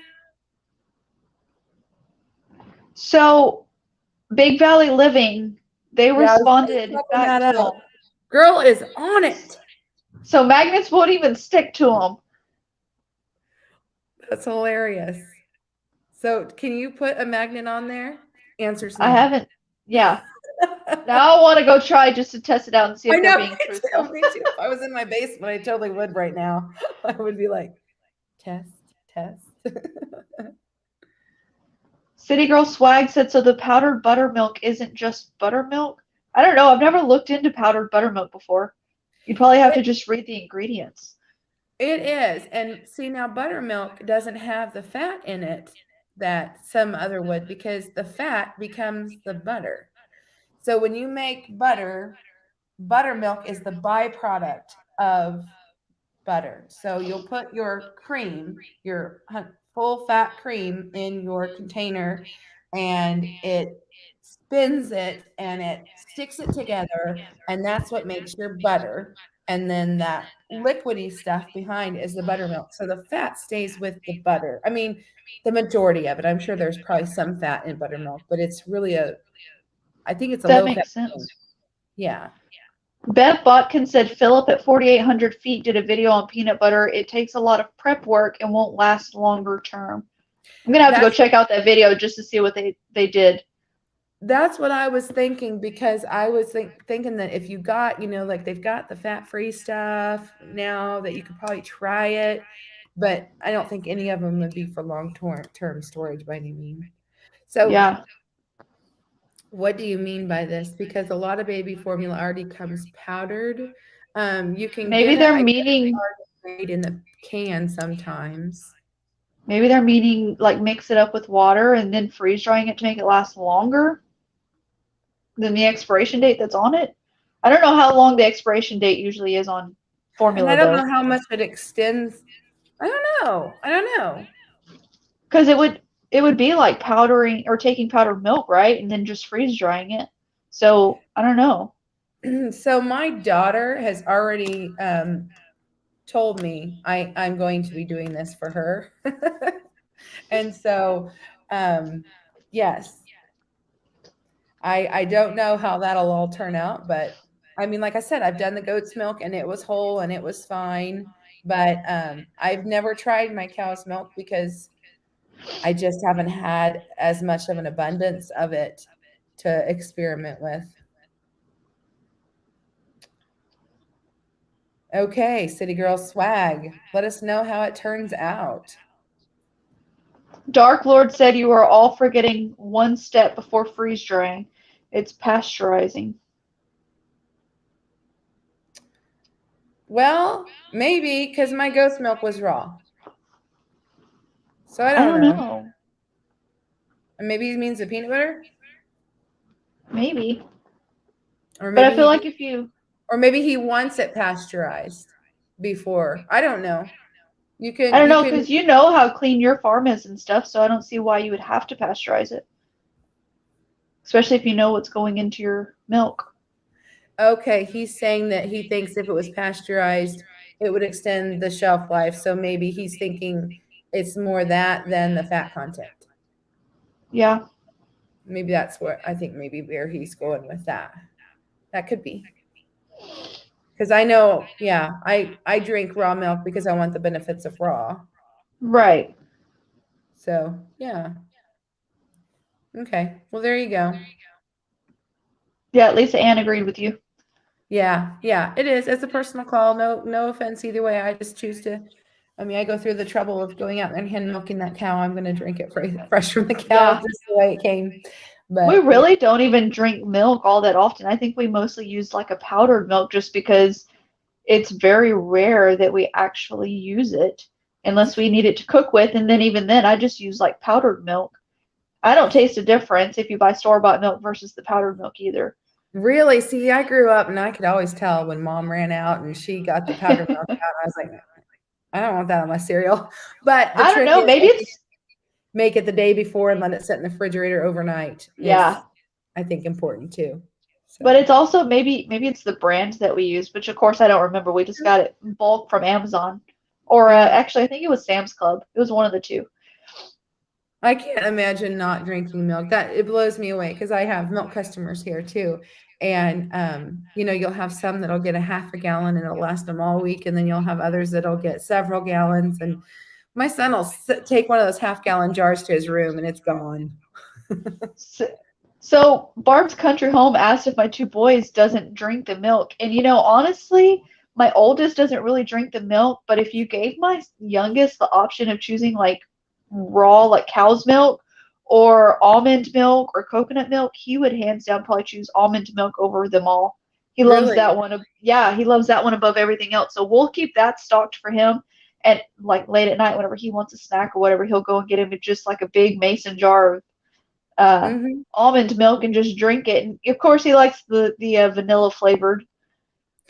So, Big Valley Living, they responded looking back that to up. them. Girl is on it. So magnets won't even stick to them. That's hilarious. So can you put a magnet on there? Answers no. I haven't. Yeah. Now I want to go try just to test it out and see if I they're know, being me too, truthful. me too. If I was in my basement, I totally would right now. I would be like, test. City Girl Swag said, so the powdered buttermilk isn't just buttermilk? I don't know. I've never looked into powdered buttermilk before. You'd probably have to just read the ingredients. It is. And see, now buttermilk doesn't have the fat in it that some other would, because the fat becomes the butter. So when you make butter, buttermilk is the byproduct of butter. So you'll put your cream, your full fat cream, in your container, and it spins it and it sticks it together, and that's what makes your butter. And then that liquidy stuff behind is the buttermilk. So the fat stays with the butter. I mean, the majority of it. I'm sure there's probably some fat in buttermilk, but it's really I think it's a That low makes fat sense. thing. Yeah. Bev Botkin said Philip at 4,800 feet did a video on peanut butter. It takes a lot of prep work and won't last longer term. I'm going to have to go check out that video just to see what they did. That's what I was thinking, because I was thinking that if you got, like they've got the fat-free stuff now, that you could probably try it, but I don't think any of them would be for long-term storage by any means. So yeah. What do you mean by this? Because a lot of baby formula already comes powdered. You can maybe get they're it, meaning in the can sometimes. Maybe they're meaning like mix it up with water and then freeze drying it to make it last longer than the expiration date that's on it. I don't know how long the expiration date usually is on formula. And I don't know how much it extends. I don't know. Because it would be like powdering or taking powdered milk, right? And then just freeze drying it. So I don't know. So my daughter has already told me I'm going to be doing this for her. And so, yes, I don't know how that'll all turn out, but I mean, like I said, I've done the goat's milk and it was whole and it was fine, but I've never tried my cow's milk because I just haven't had as much of an abundance of it to experiment with. Okay, City Girl Swag, let us know how it turns out. Dark Lord said you are all forgetting one step before freeze drying. It's pasteurizing. Well, maybe because my goat's milk was raw. So I don't know. And maybe it means the peanut butter? Maybe. Or maybe but I feel like if you... Or maybe he wants it pasteurized before. I don't know. I don't know, because you know how clean your farm is and stuff, so I don't see why you would have to pasteurize it. Especially if you know what's going into your milk. Okay, he's saying that he thinks if it was pasteurized, it would extend the shelf life. So maybe he's thinking it's more that than the fat content. Yeah. Maybe that's where I think maybe where he's going with that. That could be. Because I know, yeah, I drink raw milk because I want the benefits of raw. Right. So yeah. Okay. Well, there you go. Yeah, Lisa Ann agreed with you. Yeah, it is. It's a personal call. No offense either way. I just choose to. I mean, I go through the trouble of going out and hand milking that cow. I'm going to drink it fresh from the cow, Yeah. just the way it came. But We really don't even drink milk all that often. I think we mostly use like a powdered milk just because it's very rare that we actually use it unless we need it to cook with. And then even then, I just use like powdered milk. I don't taste a difference if you buy store-bought milk versus the powdered milk either. really, see, I grew up and I could always tell when mom ran out and she got the powdered milk out. I was like, I don't want that on my cereal. But the I don't trick know. is Maybe it's make it the day before and let it sit in the refrigerator overnight. yeah. Is, I think, important too. So. But it's also maybe it's the brand that we use, which of course I don't remember. We just got it in bulk from Amazon, or Yeah. actually I think it was Sam's Club. It was one of the two. I can't imagine not drinking milk. That it blows me away because I have milk customers here too. And you'll have some that'll get a half a gallon and it'll last them all week, and then you'll have others that'll get several gallons. And my son will take one of those half-gallon jars to his room and it's gone. So Barb's Country Home asked if my two boys doesn't drink the milk. And honestly, my oldest doesn't really drink the milk, but if you gave my youngest the option of choosing like raw, like cow's milk or almond milk or coconut milk, he would hands down probably choose almond milk over them all. He loves Really? that one. Yeah, he loves that one above everything else. So we'll keep that stocked for him. And like late at night, whenever he wants a snack or whatever, he'll go and get him just like a big mason jar of almond milk and just drink it. And of course, he likes the vanilla flavored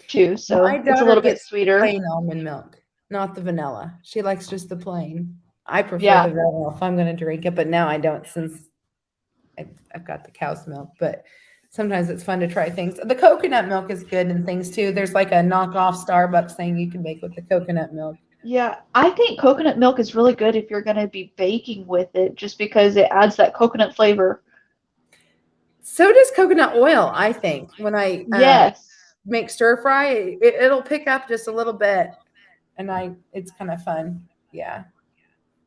too, so My it's a daughter little bit gets sweeter. plain almond milk, not the vanilla. She likes just the plain. I prefer Yeah. the vanilla if I'm going to drink it, but now I don't since I've got the cow's milk. But sometimes it's fun to try things. The coconut milk is good and things too. There's like a knockoff Starbucks thing you can make with the coconut milk. Yeah, I think coconut milk is really good if you're going to be baking with it, just because it adds that coconut flavor. So does coconut oil, I think. When I Yes. make stir fry, it'll pick up just a little bit, and it's kind of fun. Yeah.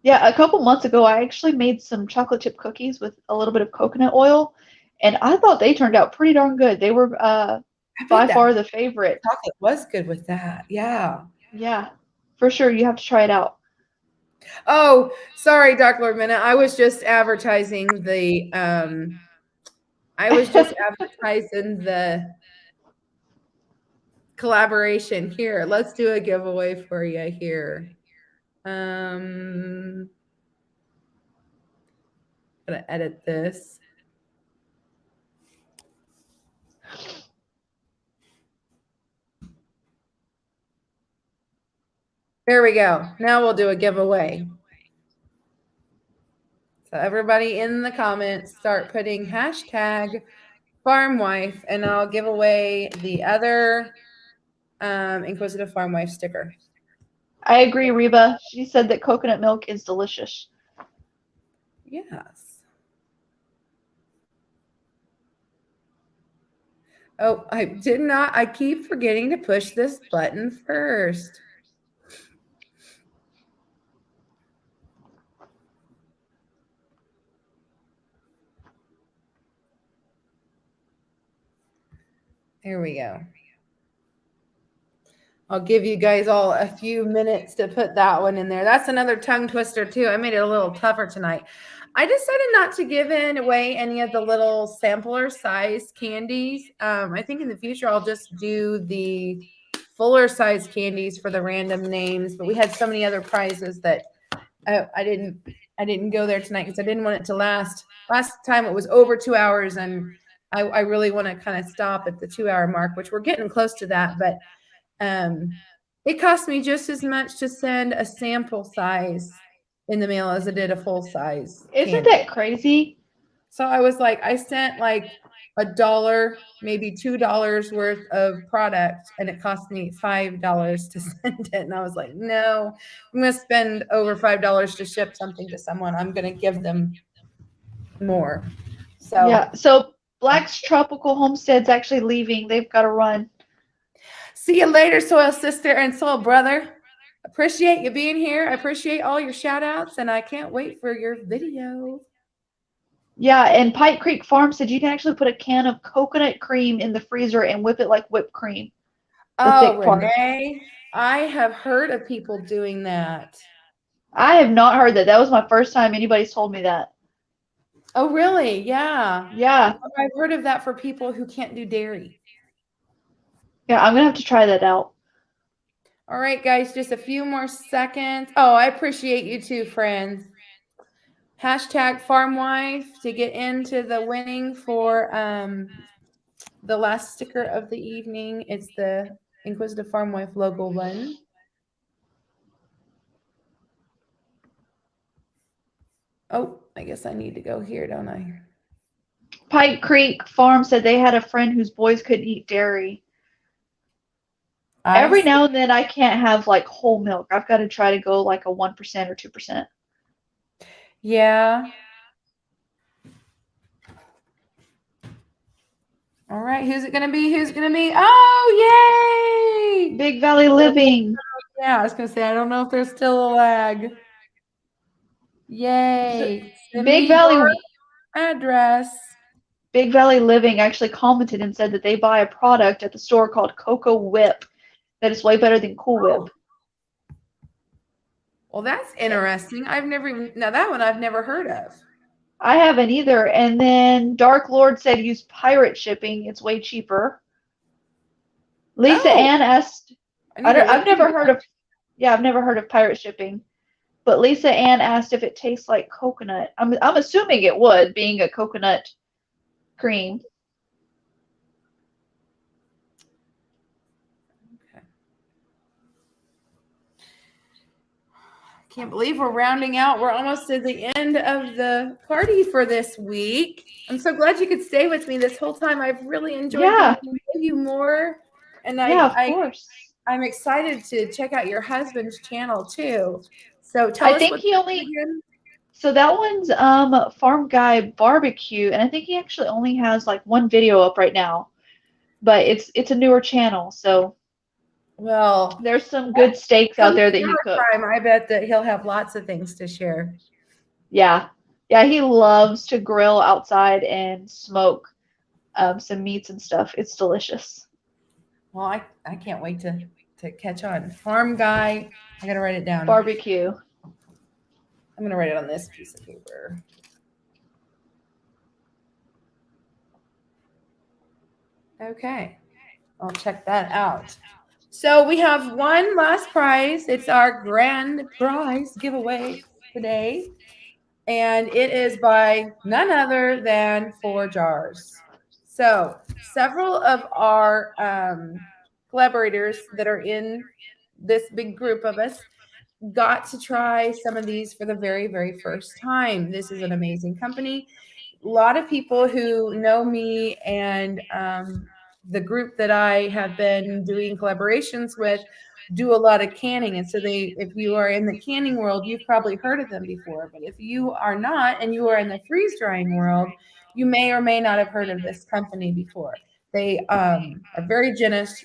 Yeah, a couple months ago, I actually made some chocolate chip cookies with a little bit of coconut oil, and I thought they turned out pretty darn good. They were by far the favorite. Chocolate was good with that. Yeah. Yeah, for sure. You have to try it out. Oh, sorry, Dr. Lord Minute. I was just advertising the collaboration here. Let's do a giveaway for you here. Gonna edit this. There we go. Now we'll do a giveaway. So everybody in the comments start putting hashtag Farmwife, and I'll give away the other Inquisitive Farmwife sticker. I agree, Reba. She said that coconut milk is delicious. Yes. Oh, I keep forgetting to push this button first. There we go. I'll give you guys all a few minutes to put that one in there. That's another tongue twister too. I made it a little tougher tonight. I decided not to give away any of the little sampler size candies. I think in the future I'll just do the fuller size candies for the random names. But we had so many other prizes that I didn't go there tonight because I didn't want it to last. Last time it was over 2 hours, and I really want to kind of stop at the 2-hour mark, which we're getting close to that. But it cost me just as much to send a sample size in the mail as it did a full size. Isn't that crazy? So I was like, I sent like $1, maybe $2 worth of product, and it cost me $5 to send it. And I was like, no, I'm going to spend over $5 to ship something to someone. I'm going to give them more. So Yeah. So Black's Tropical Homestead's actually leaving. They've got to run. see you later, soil sister and soil brother. Appreciate you being here. I appreciate all your shout outs, and I can't wait for your video. Yeah, and Pike Creek Farm said you can actually put a can of coconut cream in the freezer and whip it like whipped cream. Oh, thick part. Renee, I have heard of people doing that. I have not heard that. That was my first time anybody's told me that. Oh, really? Yeah. Yeah. I've heard of that for people who can't do dairy. Yeah, I'm going to have to try that out. All right, guys, just a few more seconds. Oh, I appreciate you too, friends. Hashtag Farmwife to get into the winning for the last sticker of the evening. It's the Inquisitive Farmwife logo one. Oh, I guess I need to go here, don't I? Pike Creek Farm said they had a friend whose boys couldn't eat dairy. Every now and then I can't have like whole milk. I've got to try to go like a 1% or 2%. Yeah. All right, who's it going to be? Who's going to be? Oh, yay! Big Valley Living. Yeah, I was going to say, I don't know if there's still a lag. Yay. Big Valley address. Big Valley Living actually commented and said that they buy a product at the store called Cocoa Whip that is way better than Cool Whip. Well, that's interesting. I've never even, now that one I've never heard of. I haven't either. And then Dark Lord said use pirate shipping. It's way cheaper. Lisa Ann asked, I've never heard of pirate shipping. But Lisa Ann asked if it tastes like coconut. I'm assuming it would, being a coconut cream. Okay. Can't believe we're rounding out. We're almost at the end of the party for this week. I'm so glad you could stay with me this whole time. I've really enjoyed getting to know you more. And of course. I'm excited to check out your husband's channel too. So tell us what so that one's Farm Guy Barbecue, and I think he actually only has like one video up right now. But it's a newer channel, so well, there's some good steaks out there that he cooks. I bet that he'll have lots of things to share. Yeah. Yeah, he loves to grill outside and smoke some meats and stuff. It's delicious. Well, I can't wait to catch on. Farm Guy, I gotta write it down. Barbecue. I'm gonna write it on this piece of paper. Okay, I'll check that out. So we have one last prize. It's our grand prize giveaway today. And it is by none other than 4 jars. So several of our collaborators that are in this big group of us got to try some of these for the very, very first time. This is an amazing company. A lot of people who know me and the group that I have been doing collaborations with do a lot of canning. And so if you are in the canning world, you've probably heard of them before. But if you are not and you are in the freeze drying world, you may or may not have heard of this company before. They are very generous.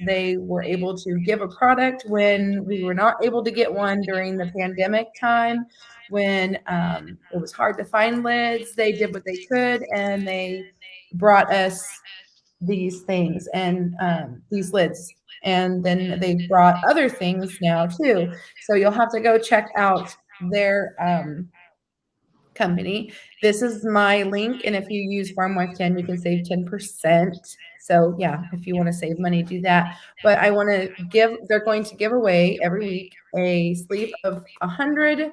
They were able to give a product when we were not able to get one during the pandemic time, when it was hard to find lids. They did what they could, and they brought us these things and these lids. And then they brought other things now too. So you'll have to go check out their company. This is my link, and if you use Farmwife 10, you can save 10%. So yeah, if you want to save money, do that. But I want to they're going to give away every week a sleeve of 100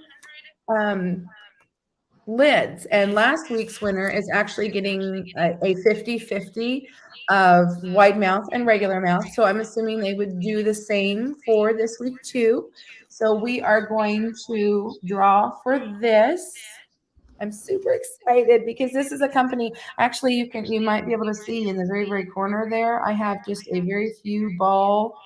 lids, and last week's winner is actually getting a 50-50 of wide mouth and regular mouth. So I'm assuming they would do the same for this week too. So we are going to draw for this. I'm super excited because this is a company. Actually, you might be able to see in the very, very corner there. I have just a very few ball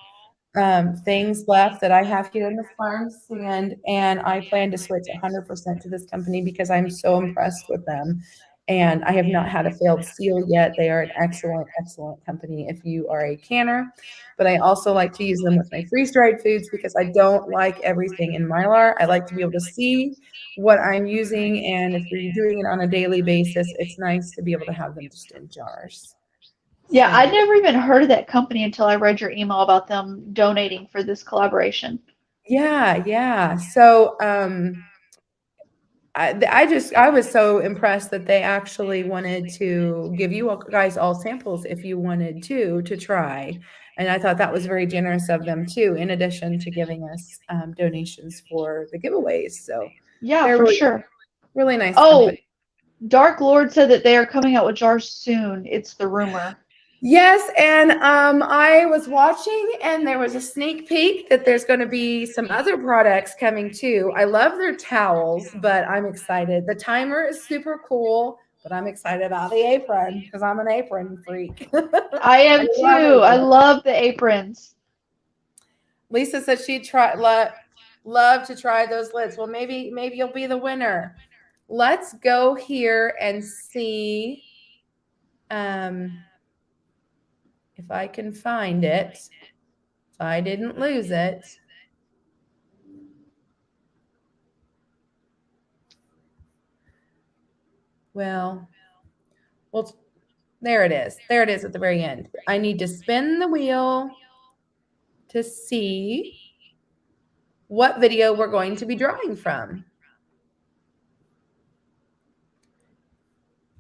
things left that I have here in the farm stand, and I plan to switch 100% to this company because I'm so impressed with them. And I have not had a failed seal yet. They are an excellent, excellent company if you are a canner. But I also like to use them with my freeze-dried foods because I don't like everything in Mylar. I like to be able to see what I'm using, and if you're doing it on a daily basis, it's nice to be able to have them just in jars. Yeah, So, I'd never even heard of that company until I read your email about them donating for this collaboration. yeah. So, I was so impressed that they actually wanted to give you guys all samples if you wanted to try. And I thought that was very generous of them too, in addition to giving us donations for the giveaways. So Yeah, they're for really, sure. really nice Oh, company. Dark Lord said that they are coming out with jars soon. It's the rumor. Yes, and I was watching, and there was a sneak peek that there's going to be some other products coming too. I love their towels, but I'm excited. The timer is super cool, but I'm excited about the apron because I'm an apron freak. I am I love too. I aprons. love the aprons. Lisa said she'd love to try those lids. Well, maybe you'll be the winner. Let's go here and see. If I can find it, if I didn't lose it. Well, there it is. There it is at the very end. I need to spin the wheel to see what video we're going to be drawing from.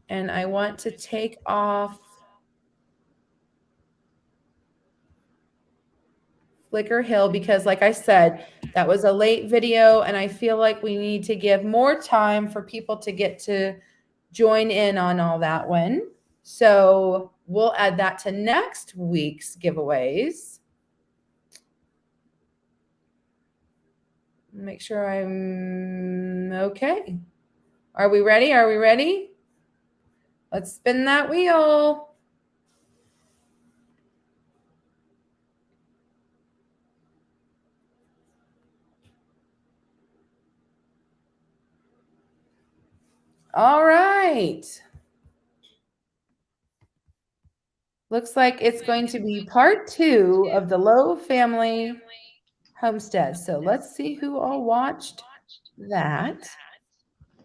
And I want to take off Flicker Hill because, like I said, that was a late video, and I feel like we need to give more time for people to get to join in on all that one. So we'll add that to next week's giveaways. Make sure I'm okay. Are we ready? Are we ready? Let's spin that wheel. All right. Looks like it's going to be part 2 of the Lowe family homestead. So let's see who all watched that.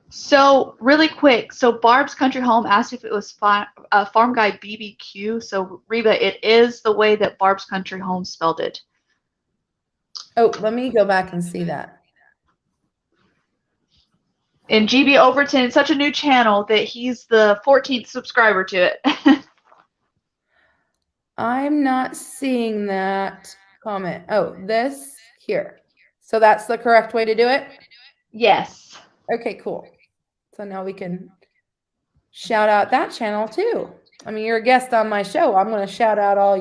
So really quick, so Barb's Country Home asked if it was Farm Guy BBQ. So Reba, it is the way that Barb's Country Home spelled it. Oh, let me go back and see that. And GB Overton, it's such a new channel that he's the 14th subscriber to it. I'm not seeing that comment. Oh, this here. So that's the correct way to do it? Yes. Okay, cool. So now we can shout out that channel too. I mean, you're a guest on my show. I'm going to shout out all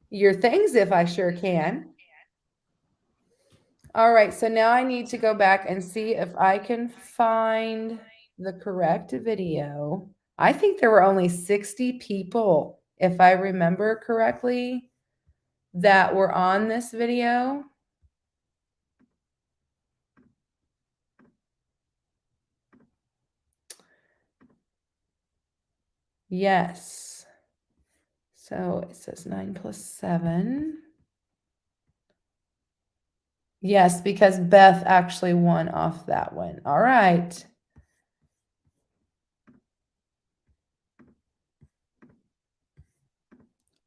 your things if I sure can. All right, so now I need to go back and see if I can find the correct video. I think there were only 60 people, if I remember correctly, that were on this video. Yes. So it says 9 plus 7. Yes, because Beth actually won off that one. All right.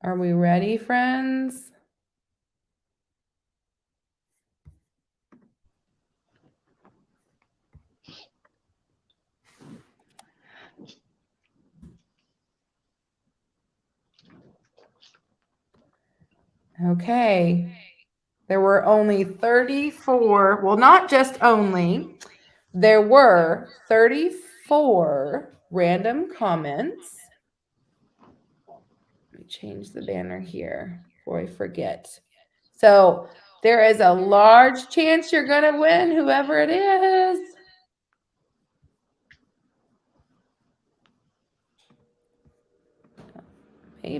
Are we ready, friends? Okay. There were only 34, well, not just only, there were 34 random comments. Let me change the banner here before I forget. So there is a large chance you're going to win, whoever it is.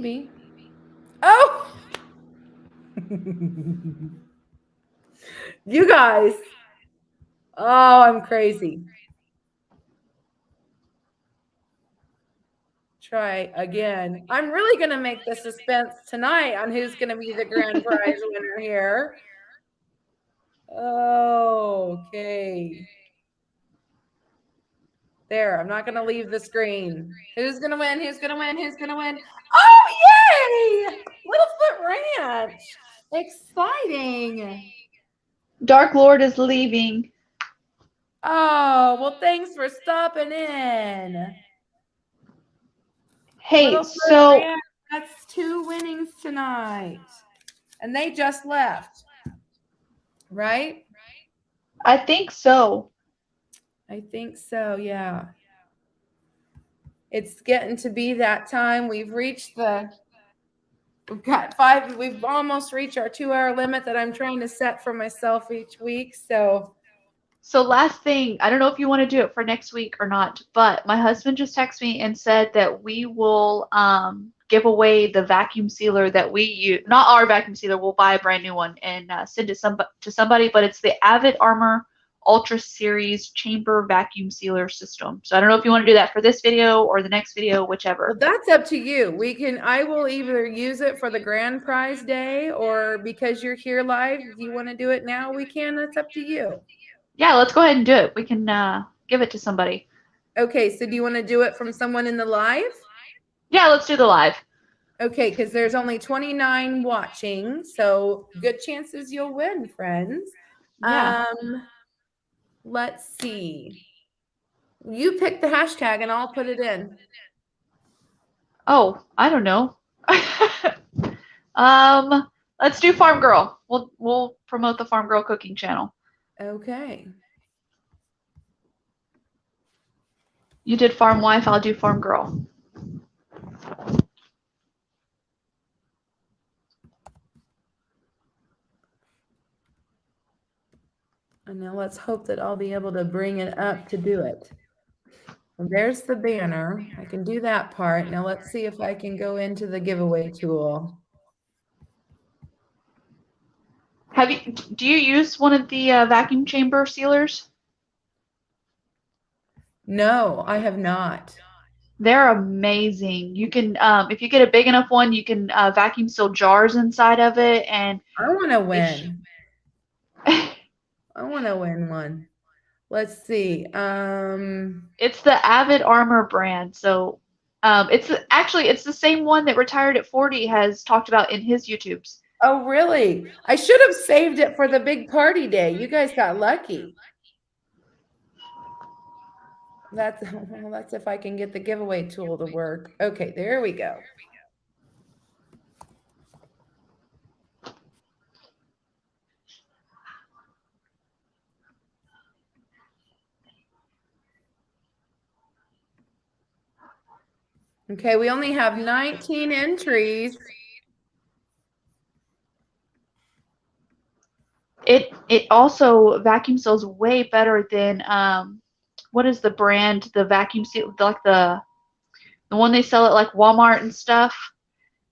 Maybe. Oh! You guys. Oh, I'm crazy. Try again. I'm really going to make the suspense tonight on who's going to be the grand prize winner here. Okay. There, I'm not going to leave the screen. Who's going to win? Who's going to win? Who's going to win? Oh, yay! Littlefoot Ranch. Exciting. Dark Lord is leaving. Oh, well, thanks for stopping in. Hey, Littlefoot so Ranch, that's 2 winnings tonight. And they just left. Right? I think so. I think so, yeah. It's getting to be that time. We've got 5, we've almost reached our 2-hour limit that I'm trying to set for myself each week. So last thing, I don't know if you want to do it for next week or not, but my husband just texted me and said that we will give away the vacuum sealer that we use. Not our vacuum sealer. We'll buy a brand new one and send it to somebody, but it's the Avid Armor Ultra Series Chamber Vacuum Sealer System. So I don't know if you want to do that for this video or the next video, whichever. well, that's up to you. I will either use it for the grand prize day, or because you're here live, if you want to do it now, we can. That's up to you. Yeah, let's go ahead and do it. We can give it to somebody. Okay, so do you want to do it from someone in the live? Yeah, let's do the live. Okay, because there's only 29 watching, so good chances you'll win, friends. Yeah. Let's see. You pick the hashtag and I'll put it in. Oh, I don't know. Let's do Farm Girl. We'll promote the Farm Girl cooking channel. Okay. You did Farm Wife, I'll do Farm Girl. And now let's hope that I'll be able to bring it up to do it. Well, there's the banner. I can do that part. Now let's see if I can go into the giveaway tool. Do you use one of the vacuum chamber sealers? No, I have not. They're amazing. You can, if you get a big enough one, you can vacuum seal jars inside of it, and I want to win. I want to win one. Let's see. It's the Avid Armor brand. So it's the same one that Retired at 40 has talked about in his YouTubes. Oh, really? I should have saved it for the big party day. You guys got lucky. That's if I can get the giveaway tool to work. Okay, there we go. Okay, we only have 19 entries. It also vacuum seals way better than what is the brand? The vacuum seal, like the one they sell at like Walmart and stuff.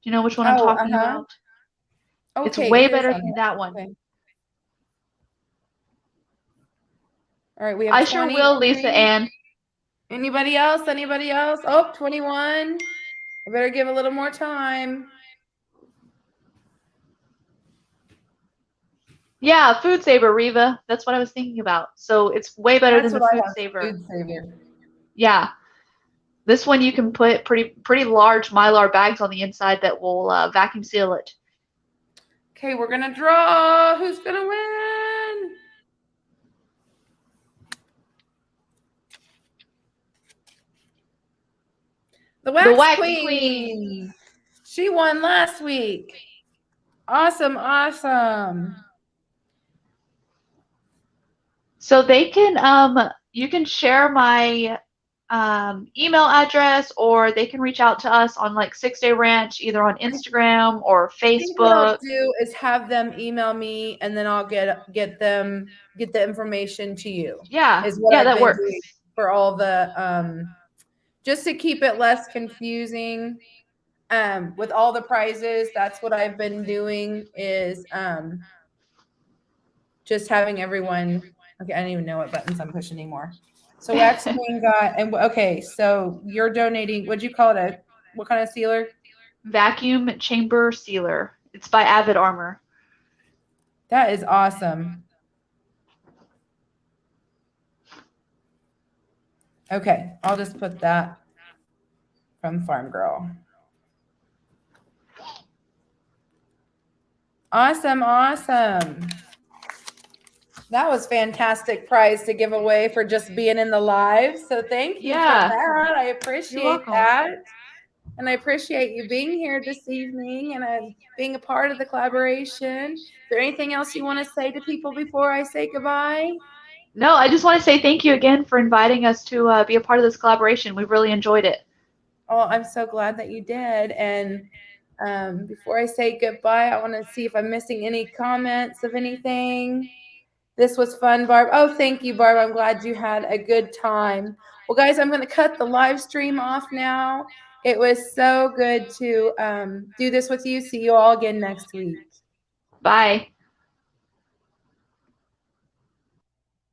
Do you know which one I'm talking about? Okay, it's way better than that one. Okay. All right, we have I sure will, Lisa Ann. Anybody else? Anybody else? Oh, 21. I better give a little more time. Yeah, Food Saver, Reva. That's what I was thinking about. So it's way better than the Food Saver. Food Saver. Yeah. This one you can put pretty large Mylar bags on the inside that will vacuum seal it. Okay, we're gonna draw. Who's gonna win? The Wax Queen. She won last week. Awesome, awesome. So they can you can share my email address, or they can reach out to us on like 6 Day Ranch, either on Instagram or Facebook. What I'll do is have them email me, and then I'll get the information to you. Yeah, is what I've that been works doing for all the just to keep it less confusing. with all the prizes, that's what I've been doing is just having everyone. Okay, I don't even know what buttons I'm pushing anymore. So Wax Queen got, and okay, so you're donating, what'd you call it? What kind of sealer? Vacuum chamber sealer. It's by Avid Armor. That is awesome. Okay, I'll just put that from Farm Girl. Awesome, awesome. That was fantastic prize to give away for just being in the live. So thank you for that. I appreciate that. And I appreciate you being here this evening and being a part of the collaboration. Is there anything else you want to say to people before I say goodbye? No, I just want to say thank you again for inviting us to be a part of this collaboration. We've really enjoyed it. Oh, I'm so glad that you did. And before I say goodbye, I want to see if I'm missing any comments of anything. This was fun, Barb. Oh, thank you, Barb. I'm glad you had a good time. Well, guys, I'm going to cut the live stream off now. It was so good to do this with you. See you all again next week. Bye.